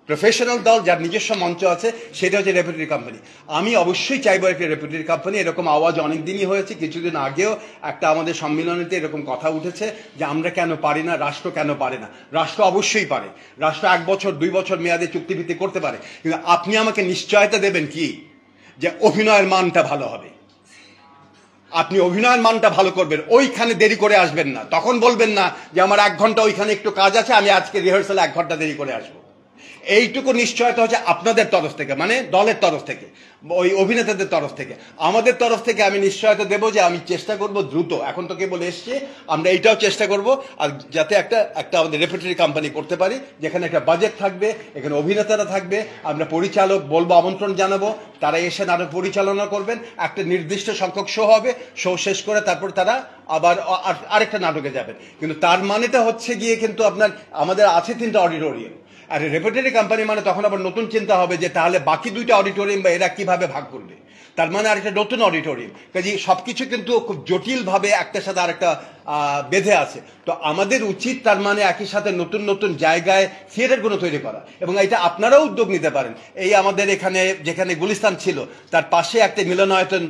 প্রফেশনাল দল যার নিজস্ব মঞ্চ আছে, সেটা হচ্ছে রেপুটেডি কোম্পানি। আমি অবশ্যই চাইবো একটা রেপুটেডি কোম্পানি। এরকম আওয়াজ অনেক দিনই হয়েছে, কিছুদিন আগেও একটা আমাদের সম্মেলনীতে এরকম কথা উঠেছে যে আমরা কেন পারি না, রাষ্ট্র কেন পারে না। রাষ্ট্র অবশ্যই পারে, রাষ্ট্র 1 বছর 2 বছর মেয়াদে চুক্তিভিত্তিক করতে পারে, কিন্তু আপনি আমাকে নিশ্চয়তা দেবেন কি যে অভিনয়ের মানটা ভালো হবে। আপনি অভিনয়ের মানটা ভালো করবেন, ওইখানে দেরি করে আসবেন না। তখন বলবেন না যে আমার 1 ঘন্টা ওইখানে একটু কাজ আছে, আমি আজকে রিহার্সালে 1 ঘন্টা দেরি করে আসবো। এইটুকু নিশ্চয়তা হচ্ছে আপনাদের তরফ থেকে, মানে দলের তরফ থেকে, ওই অভিনেতাদের তরফ থেকে। আমাদের তরফ থেকে আমি নিশ্চয়তা দেবো যে আমি চেষ্টা করব দ্রুত, এখন তো কেবল এসছে, আমরা এইটাও চেষ্টা করব আর যাতে একটা আমাদের রেপুটেডি কোম্পানি করতে পারি, যেখানে একটা বাজেট থাকবে, এখানে অভিনেতারা থাকবে, আমরা পরিচালক বলবো, আমন্ত্রণ জানাবো, তারা এসে নাটক পরিচালনা করবেন, একটা নির্দিষ্ট সংখ্যক শো হবে, শো শেষ করে তারপর তারা আবার আরেকটা নাটকে যাবেন। কিন্তু তার মানেটা হচ্ছে গিয়ে কিন্তু আমাদের আছে 3টা অডিটোরিয়াম, আর রেপুটেডি কোম্পানি মানে তখন আবার নতুন চিন্তা হবে যে তাহলে বাকি 2টা অডিটোরিয়াম বা এরা কিভাবে ভাগ করবে, তার মানে আরেকটা নতুন অডিটোরিয়াম। কাজে সবকিছু কিন্তু খুব জটিলভাবে একটার সাথে আরেকটা বেঁধে আছে। তো আমাদের উচিত তার মানে একই সাথে নতুন নতুন জায়গায় থিয়েটারগুলো তৈরি করা, এবং এটা আপনারাও উদ্যোগ নিতে পারেন। এই আমাদের এখানে যেখানে গুলিস্তান ছিল, তার পাশে একটা মিলনায়তন,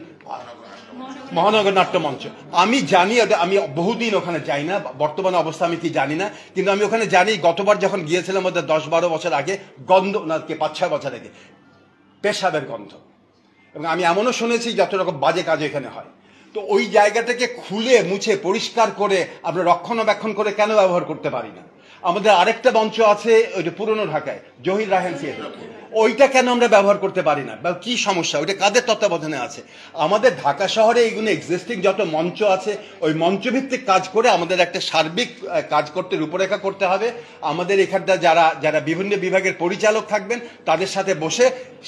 মহানগর নাট্যমঞ্চ। আমি জানি, আমি বহুদিন ওখানে যাই না, বর্তমানে অবস্থা আমি কি জানি না, কিন্তু আমি ওখানে জানি গতবার যখন গিয়েছিলাম ওদের 10-12 বছর আগে, গন্ধ না, 5-6 বছর আগে, পেশাবের গন্ধ। এবং আমি এমনও শুনেছি যত রকম বাজে কাজ এখানে হয়। তো ওই জায়গাটাকে খুলে মুছে পরিষ্কার করে আমরা রক্ষণাবেক্ষণ করে কেন ব্যবহার করতে পারি না? আমাদের আরেকটা মঞ্চ আছে ওই যে পুরনো ঢাকায়, জহির রায়হান থিয়েটার, ওইটা কেন আমরা ব্যবহার করতে পারি না? বা কি সমস্যা, ওইটা কাদের তত্ত্বাবধানে আছে? আমাদের ঢাকা শহরে এইগুলো এক্সিস্টিং যত মঞ্চ আছে, ওই মঞ্চভিত্তিক কাজ করে আমাদের একটা সার্বিক কাজ করতে, রূপরেখা করতে হবে। আমাদের এখানটা যারা বিভিন্ন বিভাগের পরিচালক থাকবেন, তাদের সাথে বসে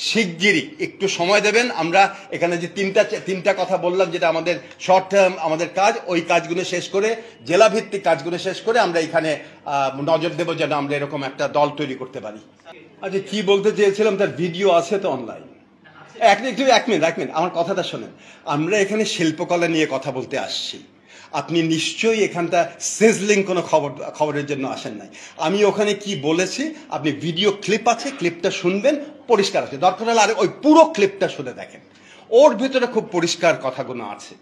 শিগগিরই একটু সময় দেবেন। আমরা এখানে যে তিনটা কথা বললাম, যেটা আমাদের শর্ট টার্ম আমাদের কাজ, ওই কাজগুলো শেষ করে, জেলাভিত্তিক কাজগুলো শেষ করে আমরা এখানে নজর দেবো যেন আমরা এরকম একটা দল তৈরি করতে পারি। আচ্ছা, কি বলতে চেয়েছিলাম, তার ভিডিও আছে তো অনলাইন। এক মিনিট আমার কথাটা শোনেন। আমরা এখানে শিল্পকলা নিয়ে কথা বলতে আসছি, আপনি নিশ্চয়ই এখানটা সিজলিং কোনো খবরের জন্য আসেন নাই। আমি ওখানে কি বলেছি, আপনি ভিডিও ক্লিপ আছে, ক্লিপটা শুনবেন, পরিষ্কার আছে। দরকার হলে আর ওই পুরো ক্লিপটা শুনে দেখেন, ওর ভিতরে খুব পরিষ্কার কথাগুলো আছে।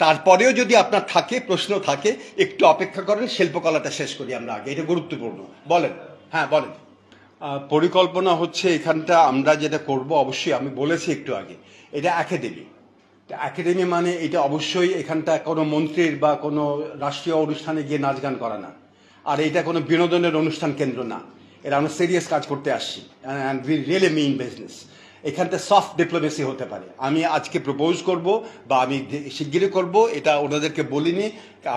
তারপরেও যদি আপনার প্রশ্ন থাকে, একটু অপেক্ষা করেন, শিল্পকলাটা শেষ করি আমরা আগে, এটা গুরুত্বপূর্ণ। বলেন। হ্যাঁ বলেন। পরিকল্পনা হচ্ছে এখানটা আমরা যেটা করব, অবশ্যই আমি বলেছি একটু আগে, এটা একাডেমি মানে এটা অবশ্যই এখানটা কোনো মন্ত্রীর বা কোনো রাষ্ট্রীয় অনুষ্ঠানে গিয়ে নাচ গান করা না, আর এটা কোনো বিনোদনের অনুষ্ঠান কেন্দ্র না। এটা আমরা সিরিয়াস কাজ করতে আসছি, and we really mean business. এখানটা সফট ডিপ্লোমেসি হতে পারে। আমি আজকে প্রপোজ করব, বা আমি শিগগিরই করব, এটা ওনাদেরকে বলিনি,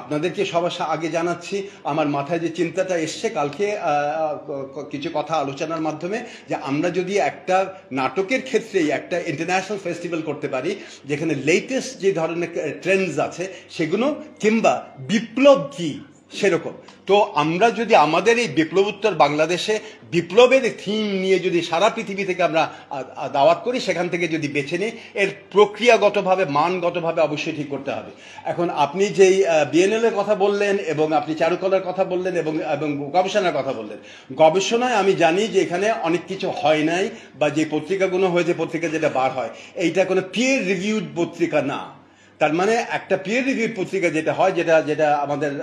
আপনাদেরকে সবার আগে জানাচ্ছি। আমার মাথায় যে চিন্তাটা এসছে কালকে কিছু কথা আলোচনার মাধ্যমে, যে আমরা যদি একটা নাটকের ক্ষেত্রেই একটা ইন্টারন্যাশনাল ফেস্টিভ্যাল করতে পারি, যেখানে লেটেস্ট যে ধরনের ট্রেন্ডস আছে সেগুলো, কিংবা বিপ্লব কি সেরকম। তো আমরা যদি আমাদের এই বিপ্লবোত্তর বাংলাদেশে বিপ্লবের থিম নিয়ে যদি সারা পৃথিবী থেকে আমরা দাওয়াত করি, সেখান থেকে যদি বেছে নিই, এর প্রক্রিয়াগতভাবে, মানগতভাবে অবশ্যই ঠিক করতে হবে। এখন আপনি যেই বিএনএল এর কথা বললেন, এবং আপনি চারুকলার কথা বললেন, এবং গবেষণার কথা বললেন, গবেষণায় আমি জানি যে এখানে অনেক কিছু হয় নাই, বা যে পত্রিকাগুলো হয়েছে, পত্রিকা যেটা বার হয়, এইটা কোনো পিয়ার রিভিউড পত্রিকা না। তার মানে একটা পিয়ার রিভিউ পত্রিকা যেটা হয়, যেটা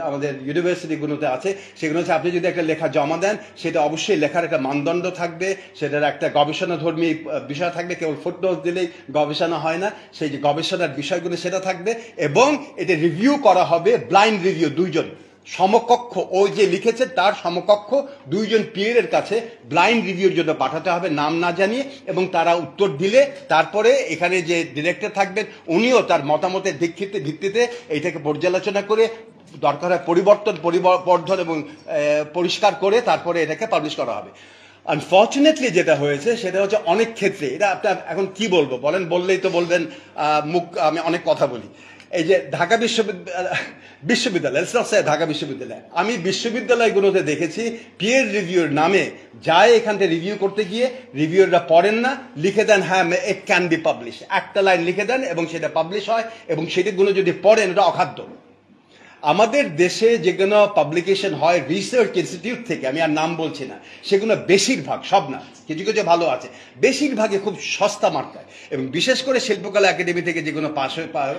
আমাদের ইউনিভার্সিটিগুলোতে আছে, সেগুলো হচ্ছে আপনি যদি একটা লেখা জমা দেন, সেটা অবশ্যই লেখার একটা মানদণ্ড থাকবে, সেটার একটা গবেষণাধর্মী বিষয় থাকবে। কেবল ফুটনোট দিলেই গবেষণা হয় না, সেই যে গবেষণার বিষয়গুলো সেটা থাকবে, এবং এটা রিভিউ করা হবে, ব্লাইন্ড রিভিউ, সমকক্ষ ওই যে লিখেছে তার সমকক্ষ দুইজন পিয়ারের কাছে ব্লাইন্ড রিভিউর জন্য পাঠাতে হবে নাম না জানিয়ে, এবং তারা উত্তর দিলে তারপরে এখানে যে ডিরেক্টর থাকবেন উনিও তার মতামতের ভিত্তিতে এইটাকে পর্যালোচনা করে দরকার হয় পরিবর্ধন এবং পরিষ্কার করে তারপরে এটাকে পাবলিশ করা হবে। আনফর্চুনেটলি যেটা হয়েছে সেটা হচ্ছে অনেক ক্ষেত্রে এটা আপনার এখন কি বলবো বলেন, বললেই তো বলবেন আমি অনেক কথা বলি। এই যে ঢাকা বিশ্ববিদ্যালয় ঢাকা বিশ্ববিদ্যালয়, আমি বিশ্ববিদ্যালয়গুলোতে দেখেছি পিয়ার রিভিউর নামে যায় এখান থেকে রিভিউ করতে গিয়ে রিভিউররা পড়েন না, লিখে দেন হ্যাঁ ইট ক্যান বি পাবলিশ, একটা লাইন লিখে দেন এবং সেটা পাবলিশ হয়, এবং সেটাগুলো যদি পড়েন এটা অখাদ্য। আমাদের দেশে যেগুলো পাবলিকেশন হয় রিসার্চ ইনস্টিটিউট থেকে, আমি আর নাম বলছি না, সেগুলো বেশিরভাগ, সব না, কিছু কিছু ভালো আছে, বেশিরভাগে খুব সস্তা মার্কায়, এবং বিশেষ করে শিল্পকলা একাডেমি থেকে যেগুলো পাশ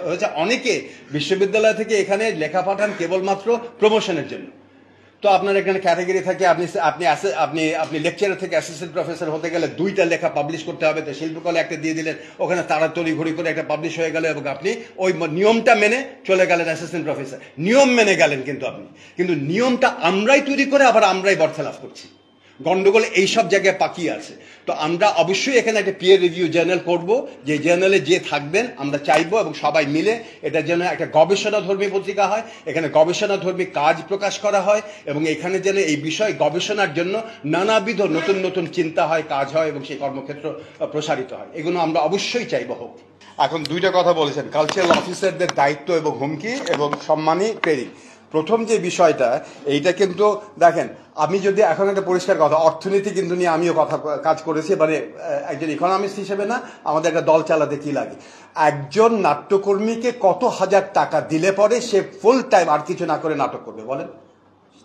হয়েছে অনেকে বিশ্ববিদ্যালয় থেকে এখানে লেখা পাঠান কেবলমাত্র প্রমোশনের জন্য। তো আপনার এখানে ক্যাটাগরি থাকে, আপনি লেকচারার থেকে অ্যাসিস্ট্যান্ট প্রফেসর হতে গেলে 2টা লেখা পাবলিশ করতে হবে, তো শিল্পকলা একটা দিয়ে দিলেন, ওখানে তাড়াতাড়ি ঘড়ি করে একটা পাবলিশ হয়ে গেল, এবং আপনি ওই নিয়মটা মেনে চলে গেলেন অ্যাসিস্ট্যান্ট প্রফেসর, নিয়ম মেনে গেলেন, কিন্তু নিয়মটা আমরাই তৈরি করে আবার আমরাই বরখেলাপ করছি। গন্ডগোল এইসব জায়গায় পাকিয়ে আছে। তো আমরা অবশ্যই এখানে একটা পিয়ার রিভিউ জার্নাল করব, যে জার্নালে যে থাকবেন আমরা চাইবো এবং সবাই মিলে এটার জন্য একটা গবেষণাধর্মী পত্রিকা হয়, এখানে গবেষণাধর্মী কাজ প্রকাশ করা হয়, এবং এখানে যেন এই বিষয় গবেষণার জন্য নানাবিধ নতুন নতুন চিন্তা হয়, কাজ হয়, এবং সেই কর্মক্ষেত্র প্রসারিত হয়। এগুলো আমরা অবশ্যই চাইবো হোক। এখন 2টা কথা বলেছেন, কালচারাল অফিসারদের দায়িত্ব এবং হুমকি এবং সম্মানী ট্রেনিং। প্রথম যে বিষয়টা, এইটা কিন্তু দেখেন, আমি যদি এখন একটা পরিষ্কার কথা, অর্থনীতি কিন্তু নিয়ে আমিও কাজ করেছি, মানে একজন ইকোনমিস্ট হিসেবে না, আমাদের একটা দল চালাতে কি লাগে, একজন নাট্যকর্মীকে কত হাজার টাকা দিলে পরে সে ফুল টাইম আর কিছু না করে নাটক করবে বলেন?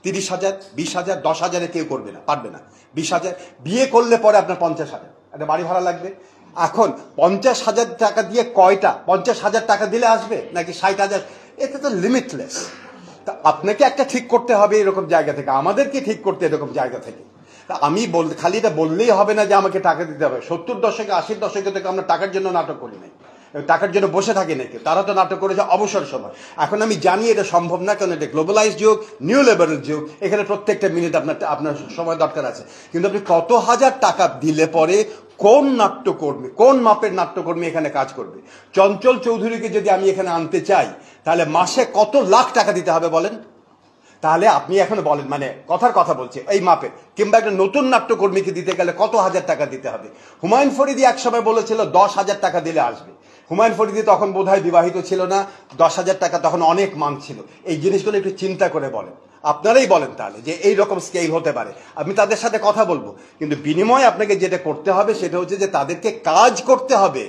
30,000, 20,000, 10,000-এ কেউ করবে না, পারবে না। 20,000 বিয়ে করলে পরে আপনার 50,000 একটা বাড়ি ভাড়া লাগবে। এখন 50,000 টাকা দিয়ে কয়টা 50,000 টাকা দিলে আসবে নাকি 60,000? এটা তো লিমিটলেস। তা আপনাকে একটা ঠিক করতে হবে এরকম জায়গা থেকে, আমাদেরকে ঠিক করতে এরকম জায়গা থেকে। তা আমি খালি এটা বললেই হবে না যে আমাকে টাকা দিতে হবে। 70 দশকে 80 দশকে থেকে আমরা টাকার জন্য নাটক করি নাই, টাকার জন্য বসে থাকি নাকি, তারা তো নাটক করেছে অবসর সময়। এখন আমি জানি এটা সম্ভব না, কারণ এটা গ্লোবালাইজ যুগ, নিউ লেবারেল যুগ, এখানে প্রত্যেকটা মিনিট আপনার সময় দরকার আছে। কিন্তু আপনি কত হাজার টাকা দিলে পরে কোন নাট্যকর্মী, কোন মাপের নাট্যকর্মী এখানে কাজ করবে? চঞ্চল চৌধুরীকে যদি আমি এখানে আনতে চাই তাহলে মাসে কত লাখ টাকা দিতে হবে বলেন? তাহলে আপনি এখন বলেন, মানে কথার কথা বলছে এই মাপের, কিংবা একটা নতুন নাট্যকর্মীকে দিতে গেলে কত হাজার টাকা দিতে হবে? হুমায়ুন ফরিদি একসময় বলেছিল 10,000 টাকা দিলে আসবে। হুমায়ুন ফরিদি তখন বোধহয় বিবাহিত ছিল না, 10,000 টাকা তখন অনেক মান ছিল। এই জিনিসগুলো একটু চিন্তা করে বলেন, আপনারাই বলেন তাহলে যে এই রকম স্কেল হতে পারে। আমি তাদের সাথে কথা বলবো, কিন্তু বিনিময়ে আপনাকে যেটা করতে হবে সেটা হচ্ছে যে তাদেরকে কাজ করতে হবে,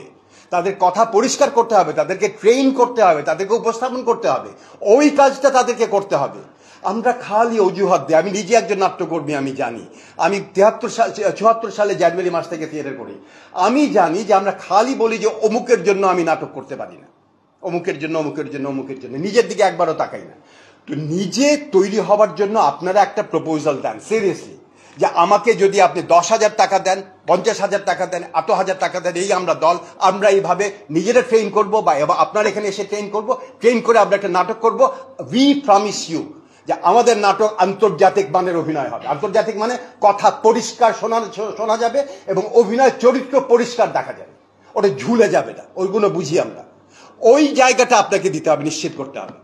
তাদের কথা পরিষ্কার করতে হবে, তাদেরকে ট্রেন করতে হবে, তাদেরকে উপস্থাপন করতে হবে, ওই কাজটা তাদেরকে করতে হবে। আমরা খালি অজুহাত দিই। আমি নিজে একজন নাট্যকর্মী, আমি জানি, আমি 74 সালে জানুয়ারি মাস থেকে থিয়েটার করি। আমি জানি যে আমরা খালি বলি যে অমুকের জন্য আমি নাটক করতে পারি না, অমুকের জন্য, নিজের দিকে একবারও তাকাই না। তো নিজে তৈরি হওয়ার জন্য আপনারা একটা প্রপোজাল দেন সিরিয়াসলি, যে আমাকে যদি আপনি 10,000 টাকা দেন, 50,000 টাকা দেন, 100,000 টাকা দেন, এই আমরা দল, আমরা এইভাবে নিজেরা ট্রেন করবো, বা আপনার এখানে এসে ট্রেন করবো, ট্রেন করে আমরা একটা নাটক করবো। উই প্রমিস ইউ যে আমাদের নাটক আন্তর্জাতিক মানের অভিনয় হবে। আন্তর্জাতিক মানে কথা পরিষ্কার শোনা যাবে এবং অভিনয় চরিত্র পরিষ্কার দেখা যাবে, ওটা ঝুলে যাবে না, ওইগুলো বুঝি আমরা। ওই জায়গাটা আপনাকে দিতে হবে, নিশ্চিত করতে হবে।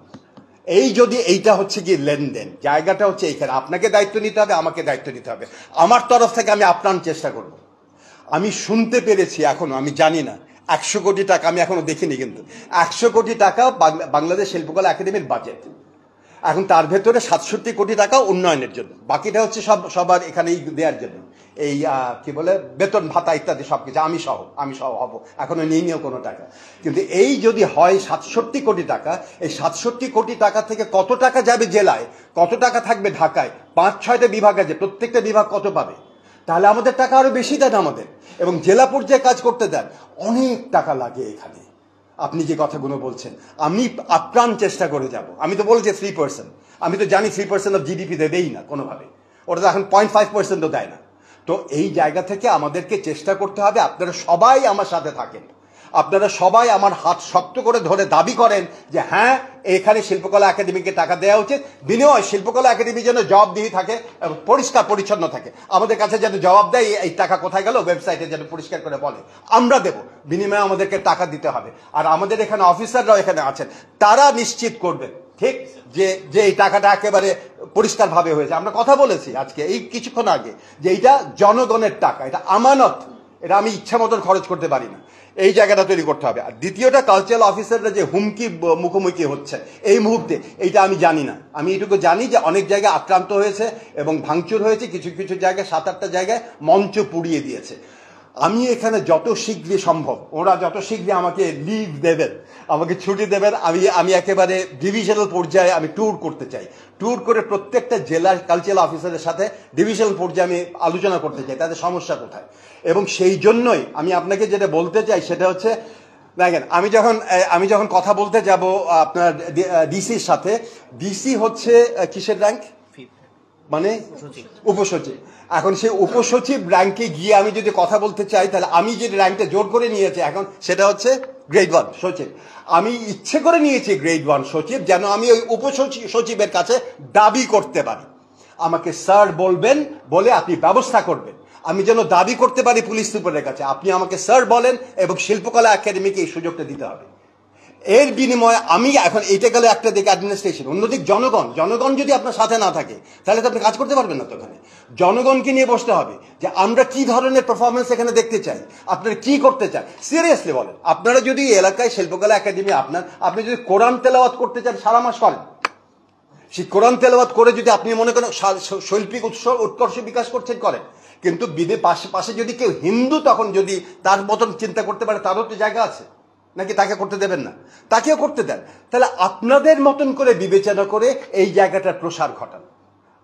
এই যদি এইটা হচ্ছে কি লেনদেন, জায়গাটা হচ্ছে এইখানে আপনাকে দায়িত্ব নিতে হবে, আমাকে দায়িত্ব নিতে হবে। আমার তরফ থেকে আমি আপ্রাণ চেষ্টা করব। আমি শুনতে পেরেছি, এখনো আমি জানি না, 100 কোটি টাকা, আমি এখনো দেখিনি, কিন্তু 100 কোটি টাকা বাংলাদেশ শিল্পকলা একাডেমির বাজেট। এখন তার ভেতরে 67 কোটি টাকা উন্নয়নের জন্য, বাকিটা হচ্ছে সবার এখানেই দেওয়ার জন্য, এই কি বলে বেতন ভাতা ইত্যাদি সবকিছু আমি সহ হব, এখনো নিয়েও কোনো টাকা। কিন্তু এই যদি হয় 67 কোটি টাকা, এই 67 কোটি টাকা থেকে কত টাকা যাবে জেলায়, কত টাকা থাকবে ঢাকায়, 5-6টা বিভাগ আছে, প্রত্যেকটা বিভাগ কত পাবে? তাহলে আমাদের টাকা আরো বেশি দেন আমাদের, এবং জেলা পর্যায়ে কাজ করতে দেন। অনেক টাকা লাগে এখানে। আপনি যে কথাগুলো বলছেন আমি আপ্রাণ চেষ্টা করে যাব। আমি তো বলছি 3%, আমি তো জানি 3% অফ জিডিপি দেবেই না কোনোভাবে, ওটা তো এখন 0.5%ও দেয় না। তো এই জায়গা থেকে আমাদেরকে চেষ্টা করতে হবে, আপনারা সবাই আমার সাথে থাকেন, আপনারা সবাই আমার হাত শক্ত করে ধরে দাবি করেন যে হ্যাঁ, এখানে শিল্পকলা একাডেমিকে টাকা দেওয়া উচিত, বিনিময় শিল্পকলা একাডেমি যেন জবাবদিহি থাকে এবং পরিষ্কার পরিচ্ছন্ন থাকে, আমাদের কাছে যেন জবাব দেয় এই টাকা কোথায় গেল, ওয়েবসাইটে যেন পরিষ্কার করে বলে। আমরা দেব, বিনিময়ে আমাদেরকে টাকা দিতে হবে। আর আমাদের এখানে অফিসাররাও এখানে আছেন, তারা নিশ্চিত করবেন ঠিক যে এই টাকাটা একেবারে পরিষ্কারভাবে হয়েছে। আমরা কথা বলেছি আজকে এই কিছুক্ষণ আগে যে এইটা জনগণের টাকা, এটা আমানত, এটা আমি ইচ্ছা মতন খরচ করতে পারি না, এই জায়গাটা তৈরি করতে হবে। আর দ্বিতীয়টা, কালচারাল অফিসাররা যে হুমকি মুখোমুখি হচ্ছে এই মুহূর্তে, এইটা আমি জানি না। আমি এটুকু জানি যে অনেক জায়গায় আক্রান্ত হয়েছে এবং ভাঙচুর হয়েছে, কিছু কিছু জায়গায় 7-8টা জায়গায় মঞ্চ পুড়িয়ে দিয়েছে। আমি এখানে যত শীঘ্রই সম্ভব, ওরা যত শীঘ্রই আমাকে লিভ দেবেন, আমাকে ছুটি দেবেন, আমি একেবারে ডিভিশনাল পর্যায়ে আমি ট্যুর করতে চাই। ট্যুর করে প্রত্যেকটা জেলার কালচারাল অফিসারের সাথে ডিভিশনাল পর্যায়ে আমি আলোচনা করতে চাই তাদের সমস্যা কোথায়। এবং সেই জন্যই আমি আপনাকে যেটা বলতে চাই সেটা হচ্ছে, দেখেন আমি যখন কথা বলতে যাব আপনার ডিসির সাথে, ডিসি হচ্ছে কিসের র্যাঙ্ক, মানে উপসচিব। এখন সেই উপসচিব র্যাঙ্কে গিয়ে আমি যদি কথা বলতে চাই, তাহলে আমি যে র্যাঙ্কটা জোর করে নিয়েছি এখন সেটা হচ্ছে গ্রেড 1 সচিব। আমি ইচ্ছে করে নিয়েছি গ্রেড 1 সচিব, যেন আমি ওই উপসচিবের কাছে দাবি করতে পারি, আমাকে স্যার বলবেন, বলে আপনি ব্যবস্থা করবেন। আমি যেন দাবি করতে পারি পুলিশ সুপারের কাছে, আপনি আমাকে স্যার বলেন এবং শিল্পকলা একাডেমিকে এই সুযোগটা দিতে হবে। এর বিনিময়ে আমি এখন এইটা গেলে একটা দিকে অ্যাডমিনিস্ট্রেশন, অন্যদিক জনগণ যদি আপনার সাথে না থাকে তাহলে তো আপনি কাজ করতে পারবেন না। তো এখানে জনগণকে নিয়ে বসতে হবে যে আমরা কি ধরনের পারফরমেন্স এখানে দেখতে চাই, আপনারা কি করতে চান, সিরিয়াসলি বলেন। আপনারা যদি এলাকায় শিল্পকলা একাডেমি আপনি যদি কোরআন তেলাওয়াত করতে চান, সারা মাস করেন। সেই কোরআন তেলাওয়াত করে যদি আপনি মনে করেন শৈল্পিক উৎকর্ষ বিকাশ করছেন, করেন। কিন্তু পাশে যদি কেউ হিন্দু তখন যদি তার মতন চিন্তা করতে পারে, তারও তো জায়গা আছে, নাকি তাকে করতে দেবেন না? তাকেও করতে দেন। তাহলে আপনাদের মতন করে বিবেচনা করে এই জায়গাটার প্রসার ঘটান।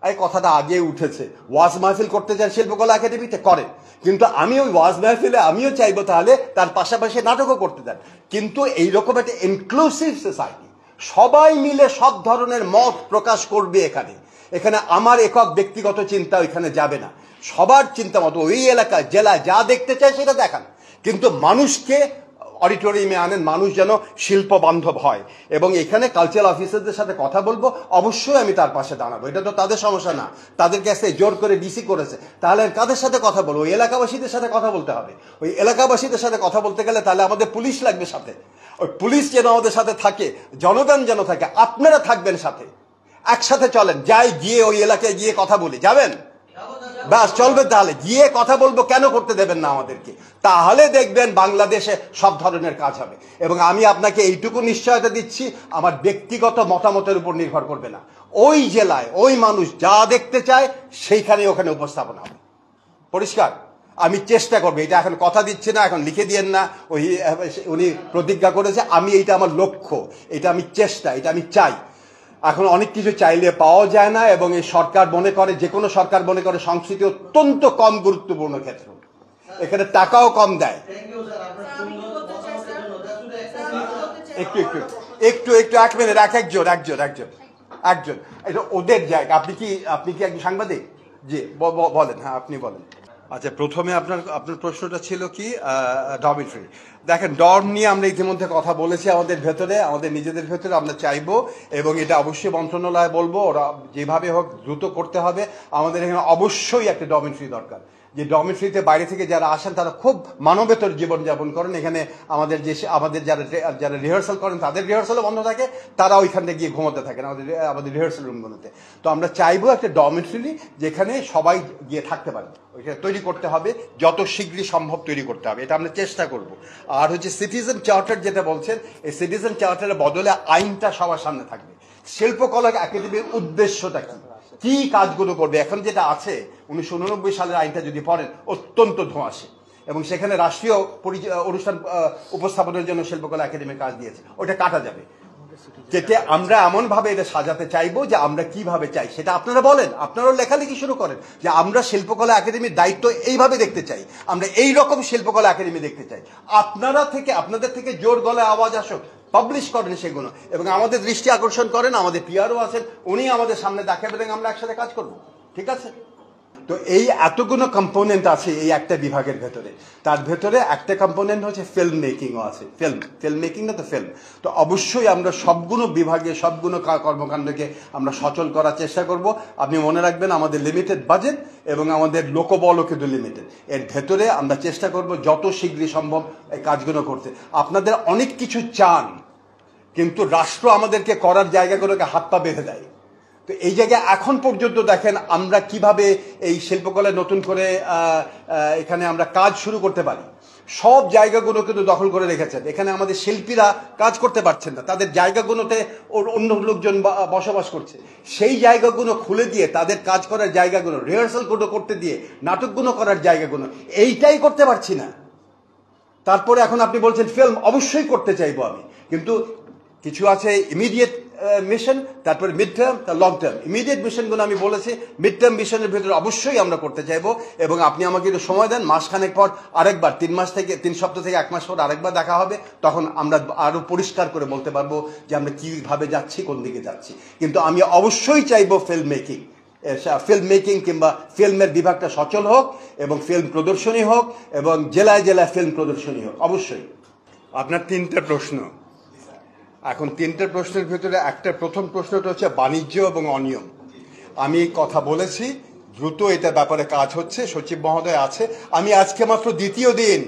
এই কথাটা আগে উঠেছে, ওয়াজ মাহফিল করতে চান শিল্পকলা একাডেমিতে করেন, কিন্তু আমি ওই ওয়াজ মাহফিলে আমিও চাইবো তাহলে তার পাশাপাশি নাটকও করতে দেন। কিন্তু এইরকম একটা ইনক্লুসিভ সোসাইটি, সবাই মিলে সব ধরনের মত প্রকাশ করবে। এখানে আমার একক ব্যক্তিগত চিন্তা ওইখানে যাবে না, সবার চিন্তা মতো ওই এলাকা জেলায় যা দেখতে চায় সেটা দেখান, কিন্তু মানুষকে অডিটোরিয়ামে আনেন, মানুষ যেন শিল্প বান্ধব হয়। এবং এখানে কালচারাল অফিসারদের সাথে কথা বলবো, অবশ্যই আমি তার পাশে দাঁড়াবো, এটা তো তাদের সমস্যা না। তাদের কাছে জোর করে ডিসি করেছে, তাহলে কাদের সাথে কথা বলবো? ওই এলাকাবাসীদের সাথে কথা বলতে হবে। ওই এলাকাবাসীদের সাথে কথা বলতে গেলে তাহলে আমাদের পুলিশ লাগবে সাথে, ওই পুলিশ যেন আমাদের সাথে থাকে, জনগণ যেন থাকে, আপনারা থাকবেন সাথে, একসাথে চলেন, যাই গিয়ে ওই এলাকায় গিয়ে কথা বলি, যাবেন? ব্যাস, চলবে। তাহলে গিয়ে কথা বলবো, কেন করতে দেবেন না আমাদেরকে? তাহলে দেখবেন বাংলাদেশে সব ধরনের কাজ হবে। এবং আমি আপনাকে এইটুকু নিশ্চয়তা দিচ্ছি, আমার ব্যক্তিগত মতামতের উপর নির্ভর করবে না। ওই জেলায় ওই মানুষ যা দেখতে চায় সেইখানে ওখানে উপস্থাপনা হবে, পরিষ্কার। আমি চেষ্টা করবো, এটা এখন কথা দিচ্ছি না, এখন লিখে দিয়েন না। উনি প্রতিজ্ঞা করেছে, আমি এইটা আমার লক্ষ্য, এটা আমি চেষ্টা, এটা আমি চাই। এখন অনেক কিছু চাইলে পাওয়া যায় না, এবং এই সরকার মনে করে, যে কোনো সরকার মনে করে সংস্কৃতি অত্যন্ত কম গুরুত্বপূর্ণ ক্ষেত্র, এখানে টাকাও কম দেয়। একটু 1 মিনিট, একজন এটা ওদের জায়গা। আপনি কি একজন সাংবাদিক? জি বলেন। হ্যাঁ, আপনি বলেন। আচ্ছা, প্রথমে আপনার প্রশ্নটা ছিল কি ডরমিটরি। দেখেন, ডর্ম নিয়ে আমরা ইতিমধ্যে কথা বলেছি আমাদের নিজেদের ভেতরে আমরা চাইবো, এবং এটা অবশ্যই মন্ত্রণালয়ে বলবো, ওরা যেভাবে হোক দ্রুত করতে হবে। আমাদের এখানে অবশ্যই একটা ডরমিটরি দরকার, যে ডরমিটরিতে বাইরে থেকে যারা আসেন তারা খুব মানবেতর জীবনযাপন করেন। এখানে আমাদের যারা রিহার্সাল করেন তাদের রিহার্সালও বন্ধ থাকে, তারা ওইখানে গিয়ে ঘুমোতে থাকেন আমাদের রিহার্সাল রুমগুলোতে। তো আমরা চাইবো একটা ডরমিটরি যেখানে সবাই গিয়ে থাকতে পারে, ওইখানে তৈরি করতে হবে, যত শীঘ্রই সম্ভব তৈরি করতে হবে, এটা আমরা চেষ্টা করব। আর হচ্ছে সিটিজেন চার্টার যেটা বলছেন, এই সিটিজেন চার্টারের বদলে আইনটা সবার সামনে থাকবে। শিল্পকলা একাডেমির উদ্দেশ্যটা কি কাজগুলো করবে? এখন যেটা আছে 1989 সালের আইনটা যদি পড়েন, অত্যন্ত ধোঁয়াশে, এবং সেখানে রাষ্ট্রীয় অনুষ্ঠান উপস্থাপনের জন্য শিল্পকলা একাডেমি কাজ দিয়েছে, ওটা কাটা যাবে। যেটা আমরা এমন ভাবে এটা সাজাতে চাইবো যে আমরা কিভাবে চাই সেটা আপনারা বলেন, আপনারাও লেখালেখি শুরু করেন যে আমরা শিল্পকলা একাডেমির দায়িত্ব এইভাবে দেখতে চাই, আমরা এই রকম শিল্পকলা একাডেমি দেখতে চাই। আপনাদের থেকে জোর গলায় আওয়াজ আসুক, পাবলিশ করেন সেগুলো, এবং আমাদের দৃষ্টি আকর্ষণ করেন। আমাদের পিআরও আছেন, উনি আমাদের সামনে দেখাবেন, আমরা একসাথে কাজ করব। ঠিক আছে? তো এই এতগুলো কম্পোনেন্ট আছে এই একটা বিভাগের ভেতরে, তার ভেতরে একটা কম্পোনেন্ট হচ্ছে ফিল্ম মেকিংও আছে। ফিল্ম মেকিং না তো ফিল্ম। তো অবশ্যই আমরা সবগুলো বিভাগে সবগুলো কর্মকাণ্ডকে আমরা সচল করার চেষ্টা করব। আপনি মনে রাখবেন আমাদের লিমিটেড বাজেট এবং আমাদের লোকবলও কিন্তু লিমিটেড। এর ভেতরে আমরা চেষ্টা করব যত শীঘ্রই সম্ভব এই কাজগুলো করতে। আপনাদের অনেক কিছু চান, কিন্তু রাষ্ট্র আমাদেরকে করার জায়গাগুলোকে হাত পা বেঁধে দেয়। তো এই জায়গায় এখন পর্যন্ত দেখেন আমরা কিভাবে এই শিল্পকলায় নতুন করে এখানে আমরা কাজ শুরু করতে পারি। সব জায়গাগুলো কিন্তু দখল করে রেখেছেন। এখানে আমাদের শিল্পীরা কাজ করতে পারছেন না, তাদের জায়গাগুলোতে অন্য লোকজন বসবাস করছে। সেই জায়গাগুলো খুলে দিয়ে তাদের কাজ করার জায়গাগুলো, রিহার্সালগুলো করতে দিয়ে নাটকগুলো করার জায়গাগুলো, এইটাই করতে পারছি না। তারপরে এখন আপনি বলছেন ফিল্ম, অবশ্যই করতে চাইবো আমি, কিন্তু কিছু আছে ইমিডিয়েট মিশন, তারপরে মিড টার্ম, তার লং টার্ম। ইমিডিয়েট মিশনগুলো আমি বলেছি, মিড টার্ম মিশনের ভিতরে অবশ্যই আমরা করতে চাইবো। এবং আপনি আমাকে একটু সময় দেন, মাসখানেক পর আরেকবার, 3 সপ্তাহ থেকে 1 মাস পর আরেকবার দেখা হবে, তখন আমরা আরো পরিষ্কার করে বলতে পারবো যে আমরা কিভাবে যাচ্ছি, কোন দিকে যাচ্ছি। কিন্তু আমি অবশ্যই চাইবো ফিল্ম মেকিং কিংবা ফিল্মের বিভাগটা সচল হোক এবং ফিল্ম প্রদর্শনী হোক এবং জেলায় জেলায় ফিল্ম প্রদর্শনী হোক অবশ্যই। আপনার 3টে প্রশ্ন। এখন 3টে প্রশ্নের ভিতরে প্রথম প্রশ্নটা হচ্ছে বাণিজ্য এবং অনিয়ম। আমি কথা বলেছি, দ্রুত এটার ব্যাপারে কাজ হচ্ছে, সচিব মহোদয় আছে। আমি আজকে মাত্র 2য় দিন,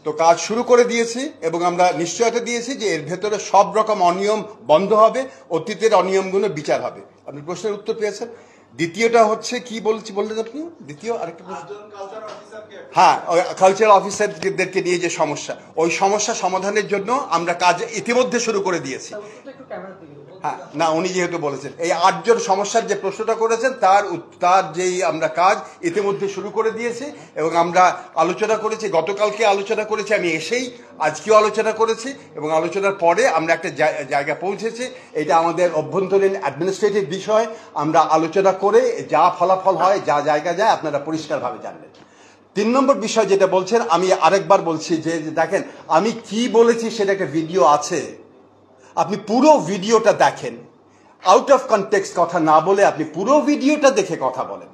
তো কাজ শুরু করে দিয়েছি এবং আমরা নিশ্চয়তা দিয়েছি যে এর ভেতরে সব রকম অনিয়ম বন্ধ হবে, অতীতের অনিয়মগুলো বিচার হবে। আপনি প্রশ্নের উত্তর পেয়েছেন। দ্বিতীয়টা হচ্ছে কি বললেন আপনি? দ্বিতীয় আরেকটা প্রশ্ন, হ্যাঁ, কালচারাল অফিসারদেরকে নিয়ে যে সমস্যা, ওই সমস্যা সমাধানের জন্য আমরা কাজ ইতিমধ্যে শুরু করে দিয়েছি। হ্যাঁ, না, উনি যেহেতু বলেছেন এই 8 জন সমস্যার যে প্রশ্নটা করেছেন তার যেই আমরা কাজ ইতিমধ্যে শুরু করে দিয়েছি এবং আমরা আলোচনা করেছি, গতকালকে আলোচনা করেছি, আমি এসেই আজকেও আলোচনা করেছি এবং আলোচনার পরে আমরা একটা জায়গা পৌঁছেছি। এটা আমাদের অভ্যন্তরীণ অ্যাডমিনিস্ট্রেটিভ বিষয়, আমরা আলোচনা করে যা ফলাফল হয়, যা জায়গা যায়, আপনারা পরিষ্কারভাবে জানবেন। 3 নম্বর বিষয় যেটা বলছেন, আমি আরেকবার বলছি যে দেখেন আমি কি বলেছি সেটা একটা ভিডিও আছে, আপনি পুরো ভিডিওটা দেখেন, আউট অফ কনটেক্সট কথা না বলে আপনি পুরো ভিডিওটা দেখে কথা বলেন।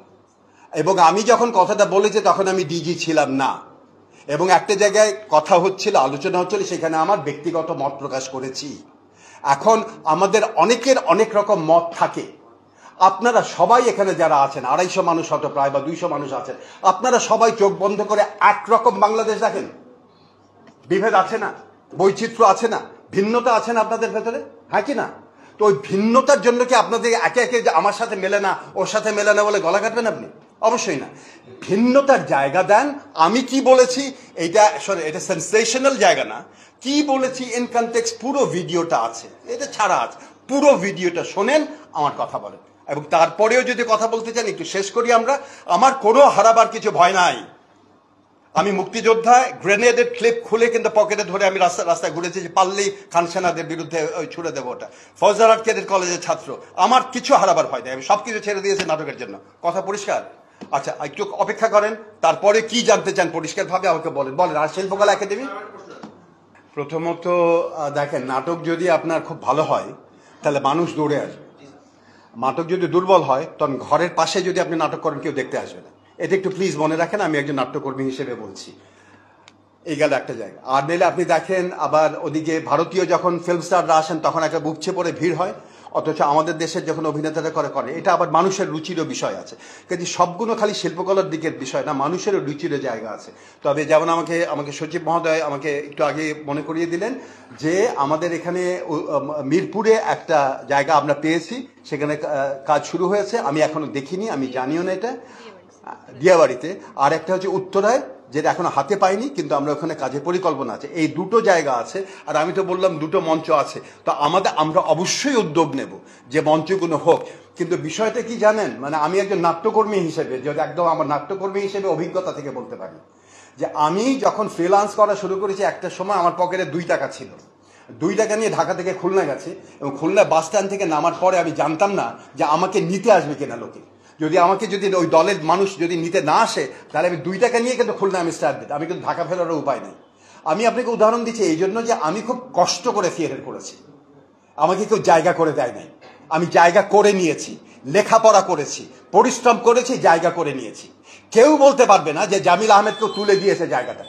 এবং আমি যখন কথাটা বলেছি তখন আমি ডিজি ছিলাম না, এবং একটা জায়গায় কথা হচ্ছিল, আলোচনা হচ্ছিল, সেখানে আমার ব্যক্তিগত মত প্রকাশ করেছি। এখন আমাদের অনেকের অনেক রকম মত থাকে। আপনারা সবাই এখানে যারা আছেন, 250 মানুষ হয়তো প্রায় বা 200 মানুষ আছেন, আপনারা সবাই চোখ বন্ধ করে একরকম বাংলাদেশ দেখেন। বিভেদ আছে না, বৈচিত্র্য আছে না, ভিন্নতা আছে না আপনাদের ভেতরে, হ্যাঁ কি না? তো ওই ভিন্নতার জন্য কি আপনাদের একে একে আমার সাথে মেলে না, ওর সাথে মেলে না বলে গলা কাটবেন আপনি? অবশ্যই না। ভিন্নতার জায়গা দেন। আমি কি বলেছি এটা সেন্সেশনাল জায়গা না, কি বলেছি ইন কনটেক্সট পুরো ভিডিওটা আছে, এটা ছাড়া আছে, পুরো ভিডিওটা শোনেন, আমার কথা বলেন। এবং তারপরেও যদি কথা বলতে চান একটু শেষ করি। আমার কোনো হারাবার কিছু ভয় নাই। আমি মুক্তিযোদ্ধা, গ্রেনেডের ক্লিপ খুলে কিন্তু পকেটে ধরে আমি রাস্তায় ঘুরেছি, যে পারলেই খান সেনাদের বিরুদ্ধে ছুড়ে দেবো ওটা। ফৌজদারহাট ক্যাডেট কলেজের ছাত্র, আমার কিছু হারাবার ভয় নেই, আমি সবকিছু ছেড়ে দিয়েছি নাটকের জন্য। কথা পরিষ্কার? আচ্ছা, একটু অপেক্ষা করেন, তারপরে কি জানতে চান পরিষ্কারভাবে আমাকে বলেন। আর শিল্পকলা একাডেমি, প্রথমত দেখেন, নাটক যদি আপনার খুব ভালো হয় তাহলে মানুষ দৌড়ে আসবে। নাটক যদি দুর্বল হয় তখন ঘরের পাশে যদি আপনি নাটক করেন কেউ দেখতে আসবে না। এটা একটু প্লিজ মনে রাখেন, আমি একজন নাট্যকর্মী হিসেবে বলছি। এই গেল একটা জায়গা। আর নইলে আপনি দেখেন আবার ওদিকে ভারতীয় যখন ফিল্ম স্টাররা আসেন তখন একটা বুকছে পড়ে ভিড় হয়, অথচ আমাদের দেশের যখন অভিনেতারা করে এটা আবার মানুষের রুচিরও বিষয় আছে। কিন্তু সবগুলো খালি শিল্পকলার দিকের বিষয় না, মানুষেরও রুচিরও জায়গা আছে। তবে যেমন আমাকে সচিব মহোদয় আমাকে একটু আগে মনে করিয়ে দিলেন যে আমাদের এখানে মিরপুরে একটা জায়গা আমরা পেয়েছি, সেখানে কাজ শুরু হয়েছে। আমি এখনো দেখিনি, আমি জানিও না এটা, দিয়াবাড়িতে। আর একটা হচ্ছে উত্তরায়, যেটা এখনো হাতে পাইনি, কিন্তু আমরা ওখানে কাজের পরিকল্পনা আছে। এই 2টো জায়গা আছে। আর আমি তো বললাম 2টো মঞ্চ আছে, তো আমরা অবশ্যই উদ্যোগ নেব যে মঞ্চগুলো হোক। কিন্তু বিষয়টা কি জানেন, মানে আমি একজন নাট্যকর্মী হিসেবে, যদি একদম আমার নাট্যকর্মী হিসেবে অভিজ্ঞতা থেকে বলতে পারি, যে আমি যখন ফ্রিল্যান্স করা শুরু করেছি একটা সময় আমার পকেটে 2 টাকা ছিল। 2 টাকা নিয়ে ঢাকা থেকে খুলনা গেছি, এবং খুলনা বাস স্ট্যান্ড থেকে নামার পরে আমি জানতাম না যে আমাকে নিতে আসবে কিনা লোকে। যদি ওই দলের মানুষ যদি নিতে না আসে, তাহলে আমি 2 টাকা নিয়ে কিন্তু খুলনা আমি স্টার্ট দিতাম, আমি কিন্তু ঢাকা ফেরারও উপায় নেই। আমি আপনাকে উদাহরণ দিচ্ছি এই জন্য যে আমি খুব কষ্ট করে থিয়েটার করেছি, আমাকে কেউ জায়গা করে দেয় নাই, আমি জায়গা করে নিয়েছি, লেখাপড়া করেছি, পরিশ্রম করেছি, জায়গা করে নিয়েছি। কেউ বলতে পারবে না যে জামিল আহমেদকেও তুলে দিয়েছে জায়গাটা।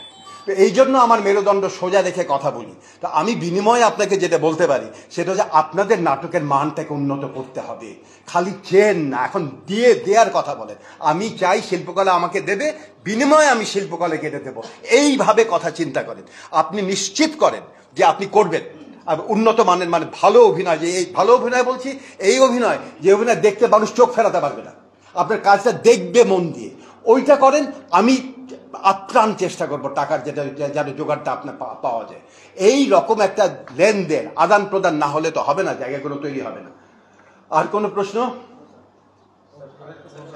তো এই জন্য আমার মেরুদণ্ড সোজা রেখে কথা বলি। তো আমি বিনিময়ে আপনাকে যেটা বলতে পারি সেটা হচ্ছে আপনাদের নাটকের মানটাকে উন্নত করতে হবে, খালি চেন না, এখন দেওয়ার কথা বলেন। আমি চাই শিল্পকলা আমাকে দেবে, বিনিময়ে আমি শিল্পকলা কেটে দেবো, এইভাবে কথা চিন্তা করেন। আপনি নিশ্চিত করেন যে আপনি করবেন আর উন্নত মানের, মানে ভালো অভিনয়। যে এই ভালো অভিনয় বলছি, এই অভিনয় যে অভিনয় দেখতে মানুষ চোখ ফেরাতে পারবে না, আপনার কাজটা দেখবে মন দিয়ে, ওইটা করেন। আমি আপ্রাণ চেষ্টা করবো টাকার যেন জোগাড়টা আপনার পাওয়া যায়। এই রকম একটা লেনদেন, আদান প্রদান না হলে তো হবে না, জায়গাগুলো তৈরি হবে না। আর কোনো প্রশ্ন?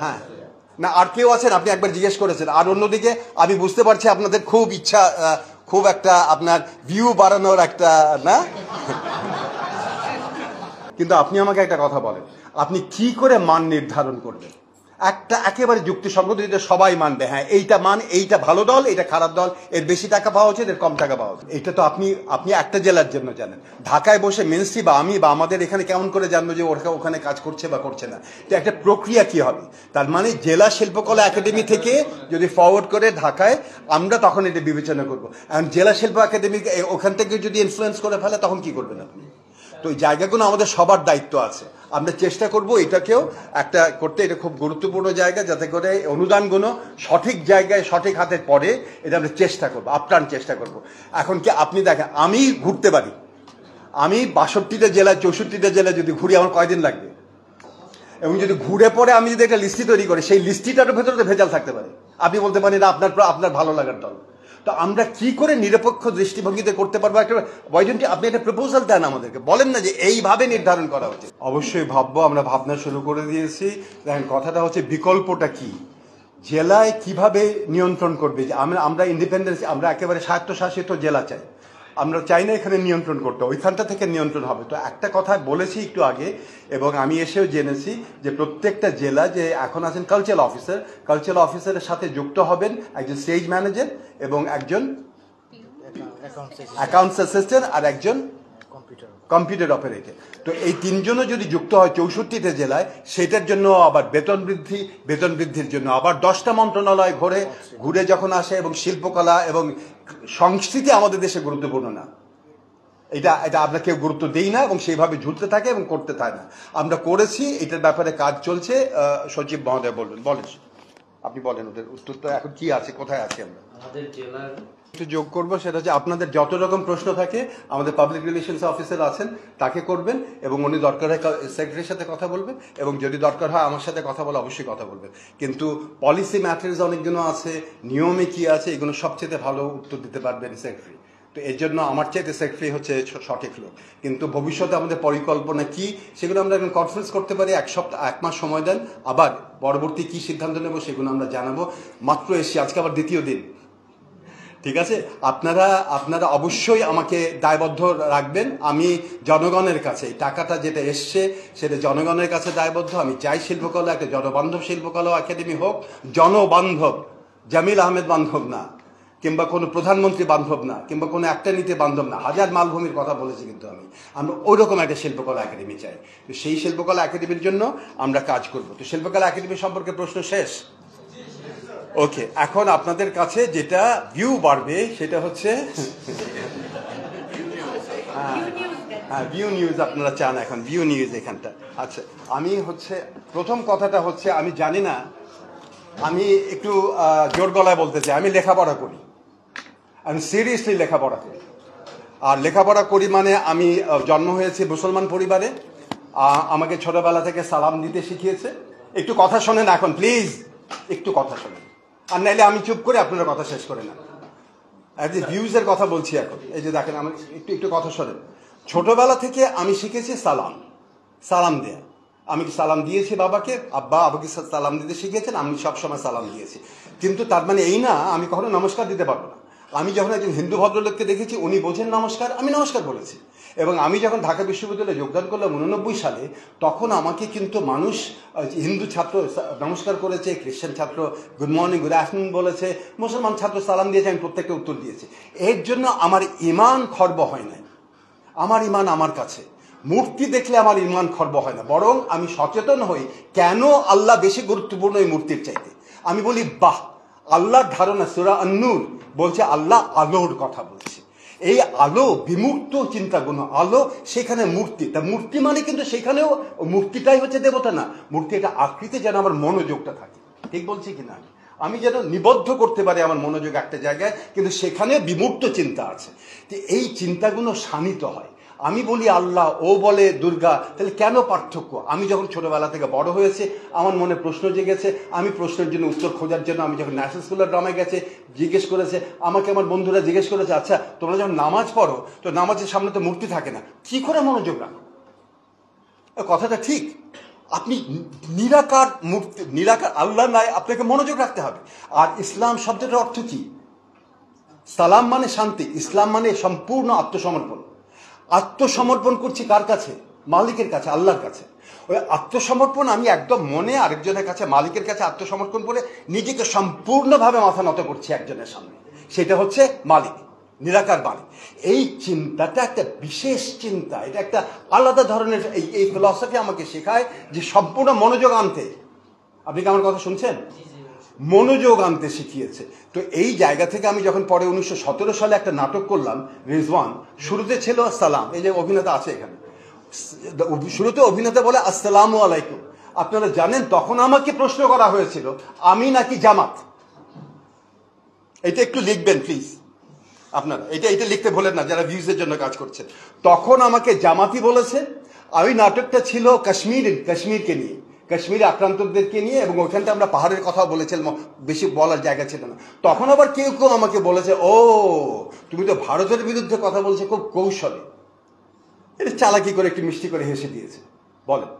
হ্যাঁ, না আর কেউ আছেন? আপনি একবার জিজ্ঞেস করেছেন। আর অন্যদিকে আমি বুঝতে পারছি আপনাদের খুব ইচ্ছা, খুব একটা আপনার ভিউ বাড়ানোর একটা, না? কিন্তু আপনি আমাকে একটা কথা বলেন, আপনি কি করে মান নির্ধারণ করবেন? একটা একেবারে যুক্তিসঙ্গত, যেটা সবাই মানবে, হ্যাঁ এইটা মান, এইটা ভালো দল, এইটা খারাপ দল, এর বেশি টাকা পাওয়া উচিত, এর কম টাকা পাওয়া উচিত। এটা তো আপনি একটা জেলার জন্য জানেন। ঢাকায় বসে মিনিস্ট্রি বা আমি বা আমাদের এখানে কেমন করে জানবো যে ওরা ওখানে কাজ করছে বা করছে না? তো একটা প্রক্রিয়া কি হবে? তার মানে জেলা শিল্পকলা একাডেমি থেকে যদি ফরওয়ার্ড করে ঢাকায়, আমরা তখন এটা বিবেচনা করবো। এখন জেলা শিল্প একাডেমি ওখান থেকে যদি ইনফ্লুয়েন্স করে ফেলে, তখন কি করবেন আপনি? তো এই জায়গাগুলো আমাদের সবার দায়িত্ব আছে। আমরা চেষ্টা করব এটাকেও একটা করতে। এটা খুব গুরুত্বপূর্ণ জায়গা, যাতে করে অনুদানগুলো সঠিক জায়গায় সঠিক হাতে পড়ে, এটা আমরা চেষ্টা করবো, আপ্রাণ চেষ্টা করব। এখন কি আপনি দেখেন, আমি ঘুরতে পারি, আমি 62টা জেলায় 64টা জেলায় যদি ঘুরি, আমার কয়দিন লাগবে? এবং যদি ঘুরে পরে আমি যদি একটা লিস্টি তৈরি করি, সেই লিস্টিটার ভেতরে তো ভেজাল থাকতে পারে। আপনি বলতে পারেন না আপনার ভালো লাগার দল। তো আমরা কি করে নিরপেক্ষ দৃষ্টিভঙ্গিতে করতে পারবো? একটা বয়জনটি আপনি একটা প্রপোজাল দেন আমাদেরকে, বলেন না যে এইভাবে নির্ধারণ করা উচিত। অবশ্যই ভাববো, আমরা ভাবনা শুরু করে দিয়েছি। দেখেন, কথাটা হচ্ছে বিকল্পটা কি, জেলায় কিভাবে নিয়ন্ত্রণ করবে। যে আমরা ইন্ডিপেন্ডেন্স, আমরা একেবারে স্বায়ত্তশাসিত জেলা চাই, আমরা চাই না এখানে নিয়ন্ত্রণ করতে, ওইখানটা থেকে নিয়ন্ত্রণ হবে। তো একটা কথা বলেছি একটু আগে, এবং আমি এসেও জেনেছি যে প্রত্যেকটা জেলা যে এখন আছেন কালচারাল অফিসারের সাথে যুক্ত হবেন একজন স্টেজ ম্যানেজার এবং একজন অ্যাকাউন্টস অ্যাসিস্ট্যান্ট আর একজন কম্পিউটার অপারেটর। তো এই তিনজনও যদি যুক্ত হয় 64টা জেলায়, সেটার জন্য আবার বেতন বৃদ্ধির জন্য আবার 10টা মন্ত্রণালয় ঘুরে যখন আসে। এবং শিল্পকলা এবং সংস্কৃতি আমাদের দেশে গুরুত্বপূর্ণ না, এটা আমরা কেউ গুরুত্ব দিই না, এবং সেইভাবে ঝুলতে থাকে এবং করতে থাকে না। আমরা করেছি, এটার ব্যাপারে কাজ চলছে। সচিব মহোদয় বলেন, আপনি বলেন ওদের উত্তরটা এখন কি আছে, কোথায় আছি আমরা। আমাদের জেলার একটু যোগ করবো, সেটা হচ্ছে আপনাদের যত রকম প্রশ্ন থাকে আমাদের পাবলিক রিলেশনস অফিসার আছেন, তাকে করবেন, এবং উনি দরকার হয় সেক্রেটারির সাথে কথা বলবেন, এবং যদি দরকার হয় আমার সাথে কথা বলে অবশ্যই কথা বলবেন। কিন্তু পলিসি ম্যাটার্স অনেকগুলো আছে, নিয়মে কি আছে, এগুলো সবচেয়ে ভালো উত্তর দিতে পারবেন সেক্রেটারি। তো এর জন্য আমার চাইতে সেক্রেটারি হচ্ছে সঠিক লোক। কিন্তু ভবিষ্যতে আমাদের পরিকল্পনা কি, সেগুলো আমরা এখন কনফারেন্স করতে পারি, 1 মাস সময় দেন, আবার পরবর্তী কি সিদ্ধান্ত নেব সেগুলো আমরা জানাবো। মাত্র এসছি, আজকে আবার দ্বিতীয় দিন, ঠিক আছে? আপনারা অবশ্যই আমাকে দায়বদ্ধ রাখবেন। আমি জনগণের কাছে, টাকাটা যেটা এসছে সেটা জনগণের কাছে দায়বদ্ধ। আমি চাই শিল্পকলা একটা জনবান্ধব শিল্পকলা একাডেমি হোক, জনবান্ধব, জামিল আহমেদ বান্ধব না, কিংবা কোনো প্রধানমন্ত্রী বান্ধব না, কিংবা কোনো একটা নীতি বান্ধব না। হাজার মালভূমির কথা বলেছি, কিন্তু আমরা ওই রকম একটা শিল্পকলা একাডেমি চাই। তো সেই শিল্পকলা একাডেমির জন্য আমরা কাজ করব। তো শিল্পকলা একাডেমি সম্পর্কে প্রশ্ন শেষ? ওকে, এখন আপনাদের কাছে যেটা ভিউ বাড়বে সেটা হচ্ছে হ্যাঁ, ভিউ নিউজ আপনারা চান, এখন ভিউ নিউজ এখানটা। আচ্ছা, আমি প্রথম কথাটা হচ্ছে, আমি জানি না, আমি একটু জোর গলায় বলতে চাই, আমি লেখাপড়া করি, আমি সিরিয়াসলি লেখাপড়া করি। আর লেখাপড়া করি মানে আমি জন্ম হয়েছি মুসলমান পরিবারে, আমাকে ছোটবেলা থেকে সালাম দিতে শিখিয়েছে। একটু কথা শোনেন এখন প্লিজ, একটু কথা শোনেন, আর নাইলে আমি চুপ করে আপনারা কথা শেষ করে না। আর যে ভিউজের কথা বলছি এখন, এই যে দেখেন, আমার একটু কথা শোনেন। ছোটবেলা থেকে আমি শিখেছি সালাম দেয়া। আমি সালাম দিয়েছি বাবাকে, আব্বা আবাকে সালাম দিতে শিখিয়েছেন, আমি সবসময় সালাম দিয়েছি। কিন্তু তার মানে এই না আমি কখনো নমস্কার দিতে পারবো না। আমি যখন একজন হিন্দু ভদ্রলোককে দেখেছি, উনি বোঝেন নমস্কার, আমি নমস্কার বলেছি। এবং আমি যখন ঢাকা বিশ্ববিদ্যালয়ে যোগদান করলাম 89 সালে, তখন আমাকে কিন্তু মানুষ, হিন্দু ছাত্র নমস্কার করেছে, খ্রিস্টান ছাত্র গুড মর্নিং গুড আফটারনুন বলেছে, মুসলমান ছাত্র সালাম দিয়েছে, আমি প্রত্যেকটা উত্তর দিয়েছি। এর জন্য আমার ইমান খর্ব হয় নাই, আমার ইমান আমার কাছে। মূর্তি দেখলে আমার ইমান খর্ব হয় না, বরং আমি সচেতন হই কেন আল্লাহ বেশি গুরুত্বপূর্ণ এই মূর্তির চাইতে। আমি বলি বাহ, আল্লাহর ধারণা সূরা আন-নূর বলছে আল্লাহ আলোর কথা বলছে। এই আলো বিমূর্ত চিন্তাগুলো, আলো, সেখানে মূর্তি, তা মূর্তি মানে কিন্তু সেখানেও মূর্তিটাই হচ্ছে দেবতা না, মূর্তি একটা আকৃতি যেন আমার মনোযোগটা থাকে। ঠিক বলছি কিনা? আমি যেন নিবদ্ধ করতে পারি আমার মনোযোগ একটা জায়গায়, কিন্তু সেখানে বিমূর্ত চিন্তা আছে। তো এই চিন্তাগুলো শানিত হয়। আমি বলি আল্লাহ, ও বলে দুর্গা, তাহলে কেন পার্থক্য? আমি যখন ছোটবেলা থেকে বড় হয়েছে আমার মনে প্রশ্ন জেগেছে, আমি প্রশ্নের জন্য উত্তর খোঁজার জন্য আমি যখন ন্যাশনাল স্কুলের ড্রামায় গেছে জিজ্ঞেস করেছে আমাকে, আমার বন্ধুরা জিজ্ঞেস করেছে আচ্ছা তোমরা যখন নামাজ পড়ো তো নামাজের সামনে তো মূর্তি থাকে না, কি করে মনোযোগ রাখো? কথাটা ঠিক, আপনি নিরাকার মূর্তি, নিরাকার আল্লাহ নাই, আপনাকে মনোযোগ রাখতে হবে। আর ইসলাম শব্দটার অর্থ কি? সালাম মানে শান্তি, ইসলাম মানে সম্পূর্ণ আত্মসমর্পণ। আত্মসমর্পণ করছি কার কাছে? মালিকের কাছে, আল্লাহর কাছে। ওই আত্মসমর্পণ আমি একদম মনে আরেকজনের কাছে, মালিকের কাছে আত্মসমর্পণ করে নিজেকে সম্পূর্ণভাবে মাথা নত করছি একজনের সামনে, সেটা হচ্ছে মালিক, নিরাকার মালিক। এই চিন্তাটা একটা বিশেষ চিন্তা, এটা একটা আলাদা ধরনের। এই ফিলসফি আমাকে শেখায় যে সম্পূর্ণ মনোযোগ আনতে। আপনি কি আমার কথা শুনছেন? মনোযোগ আনতে শিখিয়েছে। তো এই জায়গা থেকে আমি যখন পরে 1917 সালে একটা নাটক করলাম রিজওয়ান, শুরুতে ছিল সালাম, এই যে অভিনেতা আছে এখানে, শুরুতে অভিনেতা বলে আসসালামু আলাইকুম। আপনারা জানেন তখন আমাকে প্রশ্ন করা হয়েছিল আমি নাকি জামাত। এটা একটু লিখবেন প্লিজ আপনারা, এটা লিখতে ভুলেন না যারা ভিউজের জন্য কাজ করছেন। তখন আমাকে জামাতি বলেছে। ওই নাটকটা ছিল কাশ্মীরকে নিয়ে, কাশ্মীরে আক্রান্তদেরকে নিয়ে, এবং ওখানটা আমরা পাহাড়ের কথা বলেছিলাম, বেশি বলার জায়গা ছিল না। তখন আবার কেউ কেউ আমাকে বলেছে ও তুমি তো ভারতের বিরুদ্ধে কথা বলছো খুব কৌশলে। এটা চালাকি করে একটু মিষ্টি করে হেসে দিয়েছে। বলেন,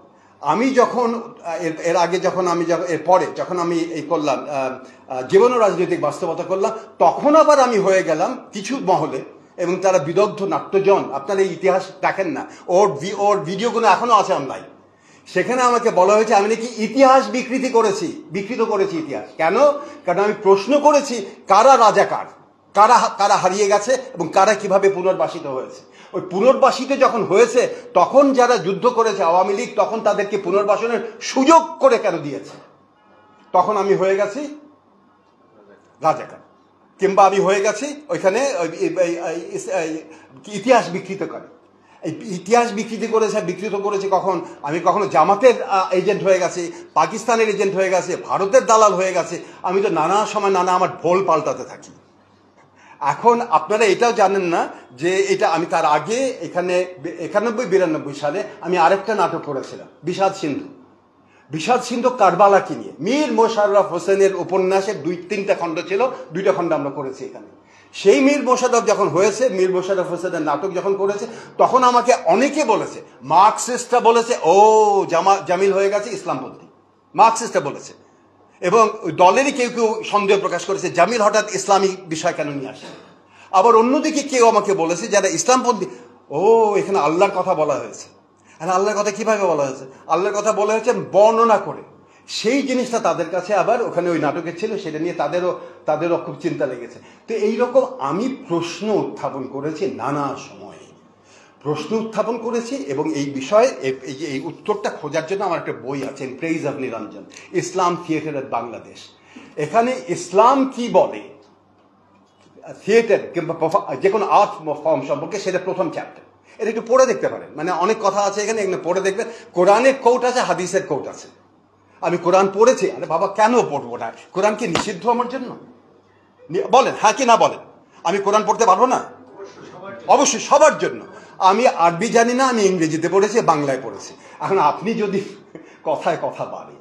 আমি যখন এর আগে যখন আমি এরপরে যখন আমি এই করলাম জীবন ও রাজনৈতিক বাস্তবতা করলাম, তখন আবার আমি হয়ে গেলাম কিছু মহলে, এবং তারা বিদগ্ধ নাট্যজন, আপনারা এই ইতিহাস দেখেন না, ওর ভিডিওগুলো এখনো আছে অনলাইন। সেখানে আমাকে বলা হয়েছে আমি নাকি ইতিহাস বিকৃত করেছি ইতিহাস। কেন? কারণ আমি প্রশ্ন করেছি কারা রাজাকার, কারা হারিয়ে গেছে এবং কারা কিভাবে পুনর্বাসিত হয়েছে। ওই পুনর্বাসিত যখন হয়েছে তখন যারা যুদ্ধ করেছে আওয়ামী লীগ, তখন তাদেরকে পুনর্বাসনের সুযোগ করে কেন দিয়েছে? তখন আমি হয়ে গেছি রাজাকার, কিংবা আমি হয়ে গেছি ওইখানে ইতিহাস বিকৃত করে। এই ইতিহাস বিকৃত করেছে কখন? আমি কখনো জামাতের এজেন্ট হয়ে গেছি, পাকিস্তানের এজেন্ট হয়ে গেছে, ভারতের দালাল হয়ে গেছে। আমি তো নানা সময় আমার ভোল পাল্টাতে থাকি। এখন আপনারা এটাও জানেন না যে এটা আমি তার আগে এখানে 91-92 সালে আমি আরেকটা নাটক করেছিলাম, বিষাদ সিন্ধু কারবালাকে নিয়ে। মীর মোশাররফ হোসেনের উপন্যাসের 2-3টা খণ্ড ছিল, 2টা খণ্ড আমরা করেছি এখানে। সেই মীর মোশাররফ যখন হয়েছে, মীর মোশাররফ হোসেনের নাটক যখন করেছে, তখন আমাকে অনেকে বলেছে, মার্কসিস্টরা বলেছে ও জামিল হয়ে গেছে ইসলামপন্থী, মার্কসিস্টরা বলেছে। এবং দলেরই কেউ কেউ সন্দেহ প্রকাশ করেছে জামিল হঠাৎ ইসলামিক বিষয় কেন নিয়ে আসে। আবার অন্যদিকে কেউ আমাকে বলেছে যারা ইসলামপন্থী, ও এখানে আল্লাহর কথা বলা হয়েছে। আর আল্লাহর কথা কিভাবে বলা হয়েছে? আল্লাহর কথা বলা হয়েছে বর্ণনা করে। সেই জিনিসটা তাদের কাছে আবার ওখানে ওই নাটকের ছিল, সেটা নিয়ে তাদেরও খুব চিন্তা লেগেছে। তো এইরকম আমি প্রশ্ন উত্থাপন করেছি, নানা সময়ে প্রশ্ন উত্থাপন করেছি, এবং এই বিষয়ে এই উত্তরটা খোঁজার জন্য আমার একটা বই আছে, praise of Niranjan, Islam theatre at Bangladesh. এখানে ইসলাম কি বলে থিয়েটার কিংবা যে কোনো আর্ট ফর্ম সম্পর্কে, সেটা প্রথম চ্যাপ্টার। এটা একটু পড়ে দেখতে পারেন, মানে অনেক কথা আছে এখানে পড়ে দেখবেন। কোরআনের কোট আছে, হাদিসের কোট আছে। আমি কোরআন পড়েছি, আরে বাবা কেন পড়বো না? কোরআন কি নিষিদ্ধ আমার জন্য? বলেন হ্যাঁ কি না বলেন। আমি কোরআন পড়তে পারবো না? অবশ্যই সবার জন্য। আমি আরবি জানি না, আমি ইংরেজিতে পড়েছি, বাংলায় পড়েছি। এখন আপনি যদি কথায় কথা বাড়ে,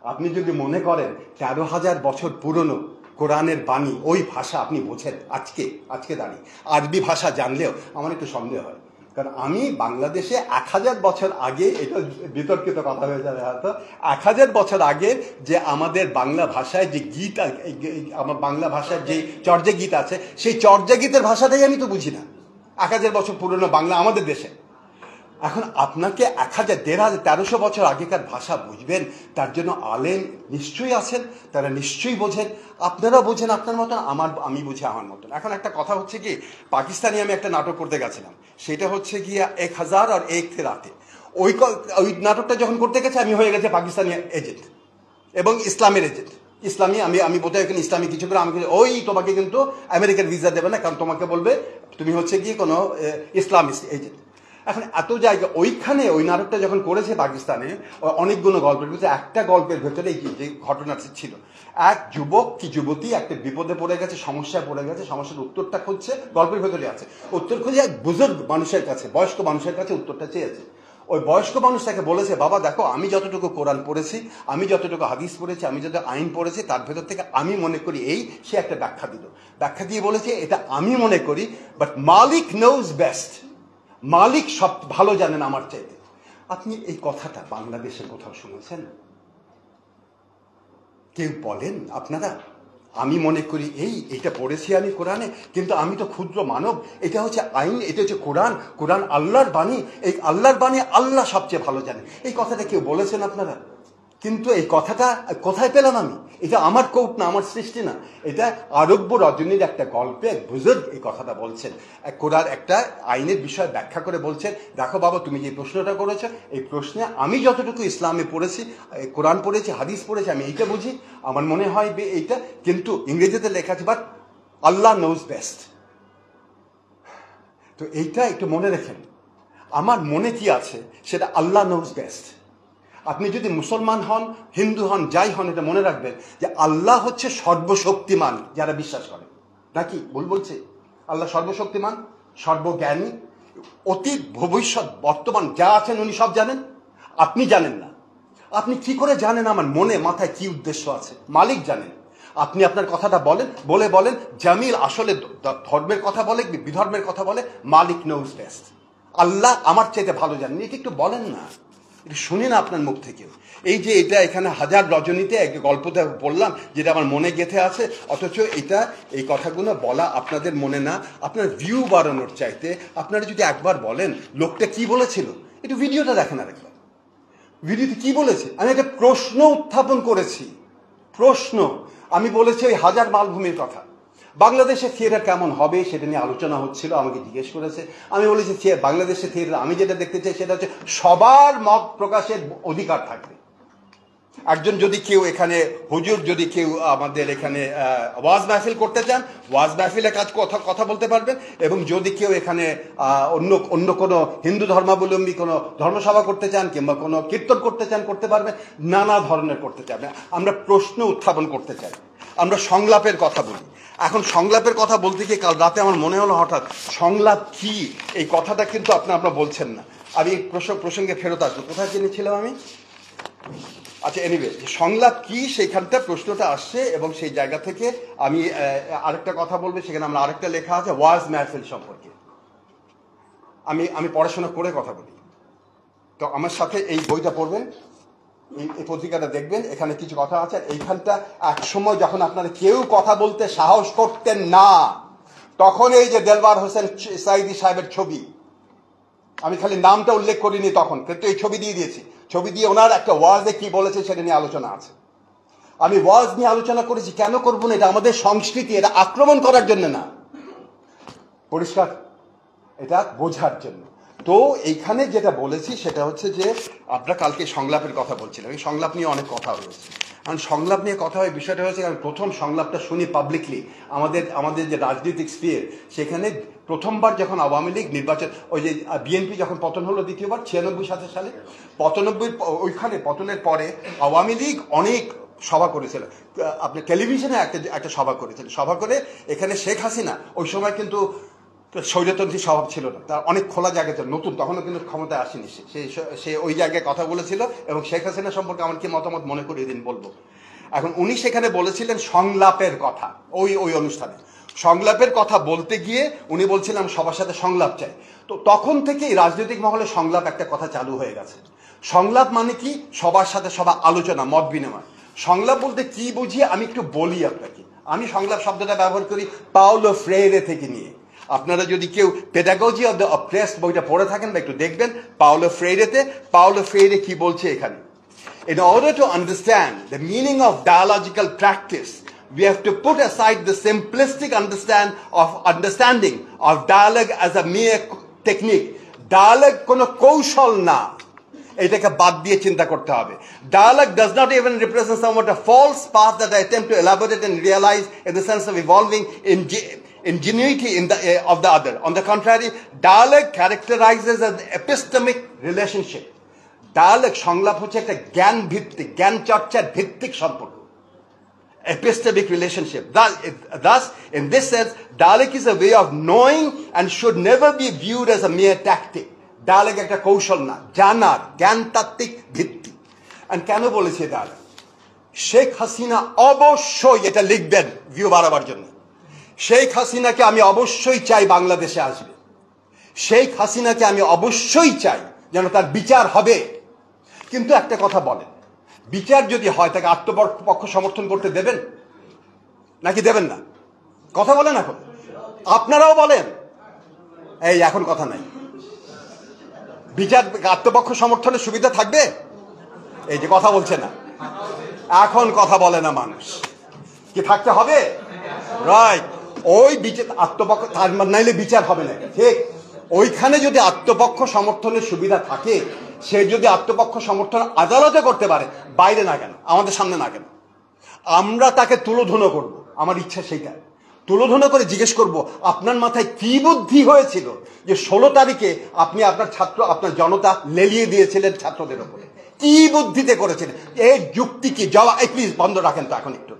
আপনি যদি মনে করেন 13,000 বছর পুরনো কোরআনের বাণী, ওই ভাষা আপনি বোঝেন আজকে দাঁড়িয়ে, আরবি ভাষা জানলেও আমার একটু সন্দেহ হয়। কারণ আমি বাংলাদেশে 1000 বছর আগে, এটা বিতর্কিত কথা হয়ে যাবে হয়তো, 1000 বছর আগে যে আমাদের বাংলা ভাষায় যে গীত, আমার বাংলা ভাষার যে চর্যা গীত আছে, সেই চর্যা গীতের ভাষাটাই আমি তো বুঝি না। 1000 বছর পুরনো বাংলা আমাদের দেশে। এখন আপনাকে 1000, 1500, 1300 বছর আগেকার ভাষা বুঝবেন, তার জন্য আলেম নিশ্চয়ই আছেন, তারা নিশ্চয়ই বোঝেন, আপনারা বোঝেন আপনার মতন, আমি বুঝি আমার মতন। এখন একটা কথা হচ্ছে কি, পাকিস্তানি আমি একটা নাটক করতে গেছিলাম, সেটা হচ্ছে গিয়ে 1000 और 1 রাতে। ওই নাটকটা যখন করতে গেছে আমি হয়ে গেছে পাকিস্তানি এজেন্ট এবং ইসলামের এজেন্ট। ইসলামী আমি বোধহয় এখানে ইসলামী কিছু করে আমাকে ওই তোমাকে কিন্তু আমেরিকার ভিসা দেবে না, কারণ তোমাকে বলবে তুমি হচ্ছে গিয়ে কোনো ইসলামিস্ট এজেন্ট। এখন এত জায়গা ওইখানে ওই নাটকটা যখন করেছে পাকিস্তানে, অনেকগুলো গল্পের ভিতরে একটা গল্পের ভেতরে যে ঘটনাটা ছিল, এক যুবক কি যুবতী একটা বিপদে পড়ে গেছে, সমস্যায় পড়ে গেছে, সমস্যার উত্তরটা খুঁজছে, গল্পের ভেতরে আছে, উত্তর খুঁজে এক বুজুর্গ মানুষের কাছে, বয়স্ক মানুষের কাছে উত্তরটা চেয়েছে। ওই বয়স্ক মানুষ তাকে বলেছে, বাবা দেখো, আমি যতটুকু কোরআন পড়েছি, আমি যতটুকু হাদিস পড়েছি, আমি যত আইন পড়েছি, তার ভেতর থেকে আমি মনে করি এই। সে একটা ব্যাখ্যা দিল, ব্যাখ্যা দিয়ে বলেছে এটা আমি মনে করি, বাট মালিক নোজ বেস্ট, মালিক সব ভালো জানেন আমার চাইতে। আপনি এই কথাটা বাংলাদেশের কোথাও শুনেছেন? কেউ বলেন আপনারা আমি মনে করি এইটা পড়েছি আমি কোরআনে, কিন্তু আমি তো ক্ষুদ্র মানব, এটা হচ্ছে আইন, এটা হচ্ছে কোরআন, কোরআন আল্লাহর বাণী, এই আল্লাহর বাণী আল্লাহ সবচেয়ে ভালো জানে। এই কথাটা কেউ বলেছেন আপনারা? কিন্তু এই কথাটা কোথায় পেলাম আমি? এটা আমার কোট না, আমার সৃষ্টি না, এটা আরব্য রজনীর একটা গল্পে এক বুজুর্গ এই কথাটা বলছেন, কোরআন একটা আইনের বিষয় ব্যাখ্যা করে বলছেন, দেখো বাবা তুমি যে প্রশ্নটা করেছো, এই প্রশ্নে আমি যতটুকু ইসলামে পড়েছি, কোরআন পড়েছি, হাদিস পড়েছি, আমি এইটা বুঝি, আমার মনে হয় এইটা, কিন্তু ইংরেজিতে লেখা আছে বাট আল্লাহ নোজ বেস্ট। তো এইটা একটু মনে রেখেন, আমার মনে কি আছে সেটা আল্লাহ নোজ বেস্ট। আপনি যদি মুসলমান হন, হিন্দু হন, যাই হন, এটা মনে রাখবেন যে আল্লাহ হচ্ছে সর্বশক্তিমান, যারা বিশ্বাস করে। নাকি ভুল বলছে? আল্লাহ সর্বশক্তিমান, সর্বজ্ঞানী, অতীত ভবিষ্যৎ বর্তমান যা আছেন উনি সব জানেন, আপনি জানেন না। আপনি কি করে জানেন আমার মনে মাথায় কি উদ্দেশ্য আছে? মালিক জানেন। আপনি আপনার কথাটা বলেন জামিল আসলে ধর্মের কথা বলে, বিধর্মের কথা বলে, মালিক নোজ বেস্ট, আল্লাহ আমার চাইতে ভালো জানেন, এটা একটু বলেন না, এটা শুনি না আপনার মুখ থেকে। এই যে এটা এখানে হাজার রজনীতে এক গল্পটা বললাম যেটা আমার মনে গেঁথে আছে, অথচ এই কথাগুলো বলা আপনাদের মনে না, আপনার ভিউ বাড়ানোর চাইতে আপনারা যদি একবার বলেন লোকটা কি বলেছিল, একটু ভিডিওটা দেখেন আর একবার, ভিডিওতে কি বলেছে। আমি একটা প্রশ্ন উত্থাপন করেছি, প্রশ্ন আমি বলেছি ওই হাজার মালভূমির কথা, বাংলাদেশের থিয়েটার কেমন হবে সেটা নিয়ে আলোচনা হচ্ছিল, আমাকে জিজ্ঞেস করেছে, আমি বলেছি বাংলাদেশের থিয়েটার আমি যেটা দেখতে চাই সেটা হচ্ছে সবার মত প্রকাশের অধিকার থাকবে। একজন যদি কেউ এখানে হুজুর, যদি কেউ আমাদের এখানে ওয়াজ মাহফিল করতে চান, ওয়াজ মাহফিলে কথা বলতে পারবেন, এবং যদি কেউ এখানে অন্য কোনো হিন্দু ধর্মাবলম্বী কোনো ধর্মসভা করতে চান কিংবা কোনো কীর্তন করতে চান, করতে পারবেন, নানা ধরনের করতে চান। আমরা প্রশ্ন উত্থাপন করতে চাই, আমরা সংলাপের কথা বলি। এখন সংলাপের কথা বলতে গিয়ে কাল রাতে আমার মনে হলো হঠাৎ, সংলাপ কি এই কথাটা কিন্তু আপনারা বলছেন না। আমি প্রসঙ্গে ফেরত আসবো, কোথায় জেনেছিলাম আমি? আচ্ছা, এনিওয়ে, সংলাপ কি সেইখানটা প্রশ্নটা আসছে, এবং সেই জায়গা থেকে আমি আরেকটা কথা বলবো, সেখানে আমরা আরেকটা লেখা আছে ওয়াজ মাহফিল সম্পর্কে। আমি পড়াশোনা করে কথা বলি, তো আমার সাথে এই বইটা পড়বেন, এই পত্রিকাটা দেখবেন, এখানে কিছু কথা আছে। এইখানটা এক সময় যখন আপনারা কেউ কথা বলতে সাহস করতেন না, তখন এই যে দেলবার হোসেন সাইদি সাহেবের ছবি, আমি খালি নামটা উল্লেখ করিনি তখন, কিন্তু এই ছবি দিয়ে দিয়েছি, ছবি দিয়ে ওনার একটা ওয়াজে কি বলেছে সেটা নিয়ে আলোচনা আছে। আমি ওয়াজ নিয়ে আলোচনা করেছি, কেন করবো না? এটা আমাদের সংস্কৃতি, এটা আক্রমণ করার জন্য না, পরিষ্কার এটা বোঝার জন্য। তো এইখানে যেটা বলেছি সেটা হচ্ছে যে আমরা কালকে সংলাপের কথা বলছিলাম, এই সংলাপ নিয়ে অনেক কথা হয়েছে। কারণ সংলাপ নিয়ে কথা হয়, বিষয়টা হচ্ছে আমি প্রথম সংলাপটা শুনি পাবলিকলি আমাদের যে রাজনৈতিক স্ফিয়ার, সেখানে প্রথমবার যখন আওয়ামী লীগ নির্বাচন, ওই যে বিএনপি যখন পতন হলো দ্বিতীয়বার 96-97 সালে, ওইখানে পতনের পরে আওয়ামী লীগ অনেক সভা করেছিল, আপনি টেলিভিশনে একটা সভা করেছিল, সভা করে এখানে শেখ হাসিনা ওই সময় কিন্তু স্বৈরতন্ত্রী স্বভাব ছিল না, তার অনেক খোলা জায়গা ছিল, নতুন, তখনও কিন্তু ক্ষমতায় আসেনি, সে ওই জায়গায় কথা বলেছিল, এবং শেখ হাসিনা সম্পর্কে আমার কি মতামত মনে করি এদিন বলবো। এখন উনি সেখানে বলেছিলেন সংলাপের কথা, ওই অনুষ্ঠানে সংলাপের কথা বলতে গিয়ে উনি বলছিলেন সবার সাথে সংলাপ চাই। তো তখন থেকেই রাজনৈতিক মহলে সংলাপ একটা কথা চালু হয়ে গেছে। সংলাপ মানে কি? সবার সাথে সবার আলোচনা, মত বিনিময়। সংলাপ বলতে কি বুঝি আমি একটু বলি আপনাকে। আমি সংলাপ শব্দটা ব্যবহার করি পাওলো ফ্রেইরে থেকে নিয়ে। আপনারা যদি কেউ পেডাগজি অফ দ্য অপ্রেসড বইটা পড়ে থাকেন বা একটু দেখবেন পাওলো ফ্রেইরে কি বলছে এখানে। In order to understand the meaning of dialogical practice, we have to put aside the simplistic understanding of dialogue as a mere technique. Dialogue কোনো কৌশল না, এটাকে বাদ দিয়ে চিন্তা করতে হবে। Dialogue does not even represent somewhat a false path that I attempt to elaborate and realize in the sense of evolving ingenuity of the other. On the contrary, dialogue characterizes an epistemic relationship. Dialogue সংলাপ হচ্ছে একটা জ্ঞান ভিত্তিক, জ্ঞান চর্চার ভিত্তিক সম্পর্ক, epistemic relationship. Thus, in this sense, dialogue is a way of knowing and should never be viewed as a mere tactic. Dialogue একটা কৌশল না, জানার জ্ঞানতাত্ত্বিক ভিত্তি। আর কেন বলেছে ডায়ালগ? শেখ হাসিনা অবশ্যই, এটা লিখবেন ভিউ বাড়াবার জন্য, শেখ হাসিনাকে আমি অবশ্যই চাই বাংলাদেশে আসবে। শেখ হাসিনাকে আমি অবশ্যই চাই যেন তার বিচার হবে। কিন্তু একটা কথা বলেন, বিচার যদি হয় তাকে আত্মপক্ষ সমর্থন করতে দেবেন নাকি দেবেন না? কথা বলেন, এখন আপনারাও বলেন। এই এখন কথা নাই, বিচার আত্মপক্ষ সমর্থনের সুবিধা থাকবে? এই যে কথা বলছে না, এখন কথা বলে না মানুষ, কি থাকতে হবে? রাইট, ওই বিচার আত্মপক্ষ তার নাইলে বিচার হবে না, ঠিক? ওইখানে যদি আত্মপক্ষ সমর্থনের সুবিধা থাকে, সে যদি আত্মপক্ষ সমর্থন আদালতে করতে পারে, বাইরে না কেন, আমাদের সামনে না কেন? আমরা তাকে তুলোধুনো করব, আমার ইচ্ছা সেইটা। তুলোধুনো করে জিজ্ঞেস করব, আপনার মাথায় কি বুদ্ধি হয়েছিল যে 16 তারিখে আপনি আপনার জনতা লেলিয়ে দিয়েছিলেন ছাত্রদের উপরে? কি বুদ্ধিতে করেছিলেন? এই যুক্তি কি? জবাব প্লিজ বন্ধ রাখেন তো এখন একটু।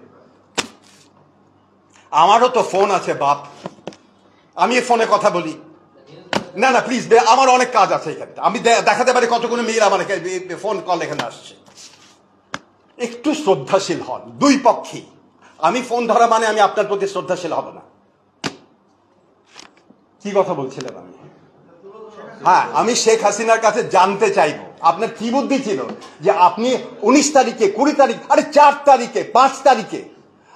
আমারও তো ফোন আছে বাপ, আমি ফোনে কথা বলি না। না প্লিজ, আমার অনেক কাজ আছে এখানে, আমি দেখাতে পারি কতগুলো মেয়ের আমার ফোন কল এখানে আসছে। একটু শ্রদ্ধাশীল হন দুই পক্ষে। আমি ফোন ধরা মানে আমি আপনার প্রতি শ্রদ্ধাশীল হব না। কি কথা বলছিলেন আমি? হ্যাঁ, আমি শেখ হাসিনার কাছে জানতে চাইব আপনার কি বুদ্ধি ছিল যে আপনি 19 তারিখে, 20 তারিখ, আরে 4 তারিখে, 5 তারিখে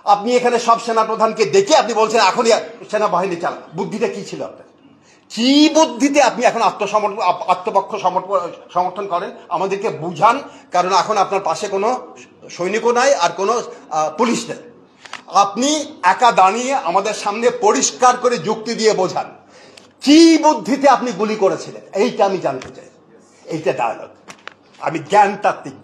আপনি এখানে সব সেনাপ্রধানকে ডেকে আপনি বলছেন এখনই সেনাবাহিনী চালা। বুদ্ধিটা কি ছিল আপনার? কি বুদ্ধিতে আপনি এখন আত্মপক্ষ সমর্থন করেন? আমাদেরকে বুঝান, কারণ এখন আপনার পাশে কোনো সৈনিকও নাই আর কোনো পুলিশ নেই। আপনি একা দাঁড়িয়ে আমাদের সামনে পরিষ্কার করে যুক্তি দিয়ে বোঝান কি বুদ্ধিতে আপনি গুলি করেছিলেন, এইটা আমি জানতে চাই। এইটা ডায়ালগ। আমি জ্ঞানতাত্ত্বিক,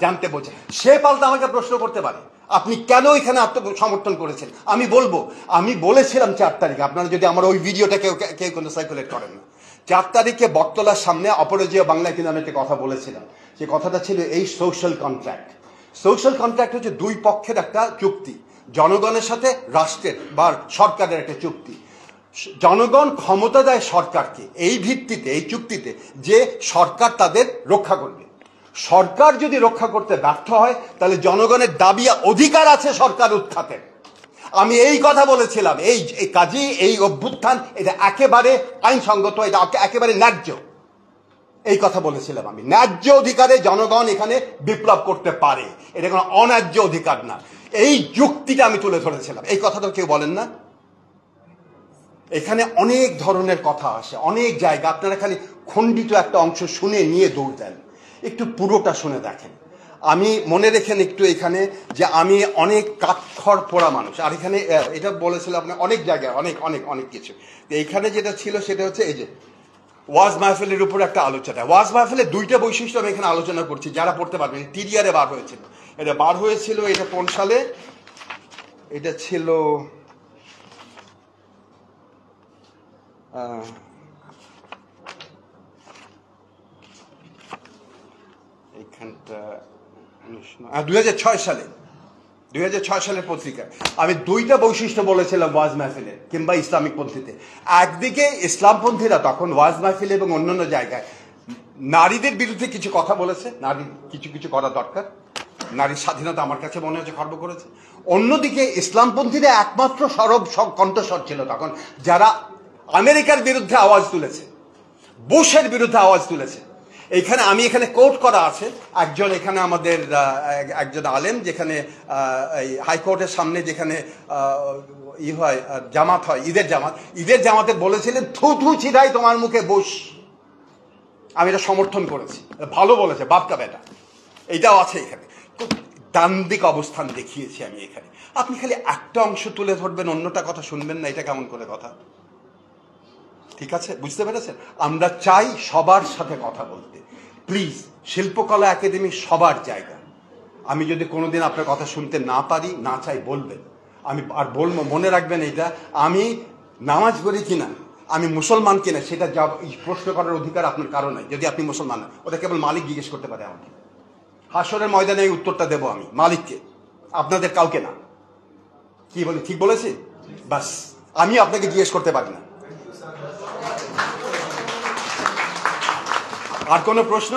জানতে বোঝা। সে পাল্টা আমাকে প্রশ্ন করতে পারে আপনি কেন এখানে আত্মসমর্থন করেছেন। আমি বলবো, আমি বলেছিলাম 4 তারিখ, আপনারা যদি আমার ওই ভিডিওটা কেউ কোনো সার্কুলেট করেন না, 4 তারিখে বটতলার সামনে অপরাজেয় বাংলায় কিন্তু আমি একটা কথা বলেছিলাম। যে কথাটা ছিল এই সোশ্যাল কন্ট্রাক্ট। সোশ্যাল কন্ট্রাক্ট হচ্ছে দুই পক্ষের একটা চুক্তি, জনগণের সাথে রাষ্ট্রের বা সরকারের একটা চুক্তি। জনগণ ক্ষমতা দেয় সরকারকে এই ভিত্তিতে, এই চুক্তিতে, যে সরকার তাদের রক্ষা করবে। সরকার যদি রক্ষা করতে ব্যর্থ হয় তাহলে জনগণের দাবি অধিকার আছে সরকার উৎখাতের। আমি এই কথা বলেছিলাম। এই কাজেই এই অভ্যুত্থান এটা একেবারে আইনসঙ্গত, এটা একেবারে ন্যায্য, এই কথা বলেছিলাম আমি। ন্যায্য অধিকারে জনগণ এখানে বিপ্লব করতে পারে, এটা কোনো অন্যায্য অধিকার না। এই যুক্তিটা আমি তুলে ধরেছিলাম। এই কথাটা কেউ বলেন না। এখানে অনেক ধরনের কথা আসে, অনেক জায়গা। আপনারা খালি খণ্ডিত একটা অংশ শুনে নিয়ে দৌড় দেন, একটু পুরোটা শুনে দেখেন। আমি মনে রেখেন একটু এখানে যে আমি অনেক কাঠখড় পোড়া মানুষ। আর এখানে এটা বলেছিলাম আপনার অনেক জায়গায় অনেক অনেক অনেক কিছু। এইখানে যেটা ছিল সেটা হচ্ছে এই যে ওয়াজ মাহফিলের উপর একটা আলোচনা। ওয়াজ মাহফিলের 2টা বৈশিষ্ট্য আমি এখানে আলোচনা করছি, যারা পড়তে পারবে। টিডিআরে বার হয়েছিল, এটা এটা কোন সালে? এটা ছিল এইখানটা 2006 সালে, 2006 সালের পত্রিকা। আমি 2টা বৈশিষ্ট্য বলেছিলাম ওয়াজ মাহফিলের কিংবা ইসলামিক পন্থীতে। একদিকে ইসলামপন্থীরা তখন ওয়াজ মাহফিল এবং অন্যান্য জায়গায় নারীদের বিরুদ্ধে কিছু কথা বলেছে, নারী কিছু করা দরকার, নারীর স্বাধীনতা আমার কাছে মনে হচ্ছে খর্ব করেছে। অন্যদিকে ইসলামপন্থীরা একমাত্র সরব কণ্ঠস্বর ছিল তখন, যারা আমেরিকার বিরুদ্ধে আওয়াজ তুলেছে, বুশের বিরুদ্ধে আওয়াজ তুলেছে। আমি এখানে কোট করা আছে একজন, এখানে আমাদের একজন আলেম, যেখানে হাইকোর্টের সামনে যেখানে ই হয় জামাত হয়, ঈদের জামাতে বলেছিলেন থু থু ছিটাই তোমার মুখে বস। আমি এটা সমর্থন করেছি, ভালো বলেছে বাপকা বেটা, এইটাও আছে এখানে। খুব দান্দিক অবস্থান দেখিয়েছি আমি এখানে। আপনি খালি একটা অংশ তুলে ধরবেন, অন্যটা কথা শুনবেন না, এটা কেমন করে কথা? ঠিক আছে, বুঝতে পেরেছেন? আমরা চাই সবার সাথে কথা বলতে। প্লিজ, শিল্পকলা একাডেমি সবার জায়গা। আমি যদি কোনোদিন আপনার কথা শুনতে না পারি, না চাই, বলবেন। আমি আর বলবো, মনে রাখবেন এইটা, আমি নামাজ পড়ি কিনা, আমি মুসলমান কিনা, সেটা যা প্রশ্ন করার অধিকার আপনার কারো নাই। যদি আপনি মুসলমান না, ওটা কেবল মালিক জিজ্ঞেস করতে পারে আমাকে। হাসরের ময়দানে এই উত্তরটা দেবো আমি মালিককে, আপনাদের কাউকে না। কি বলি, ঠিক বলেছি? বাস, আমি আপনাকে জিজ্ঞেস করতে পারি না। আর কোনো প্রশ্ন?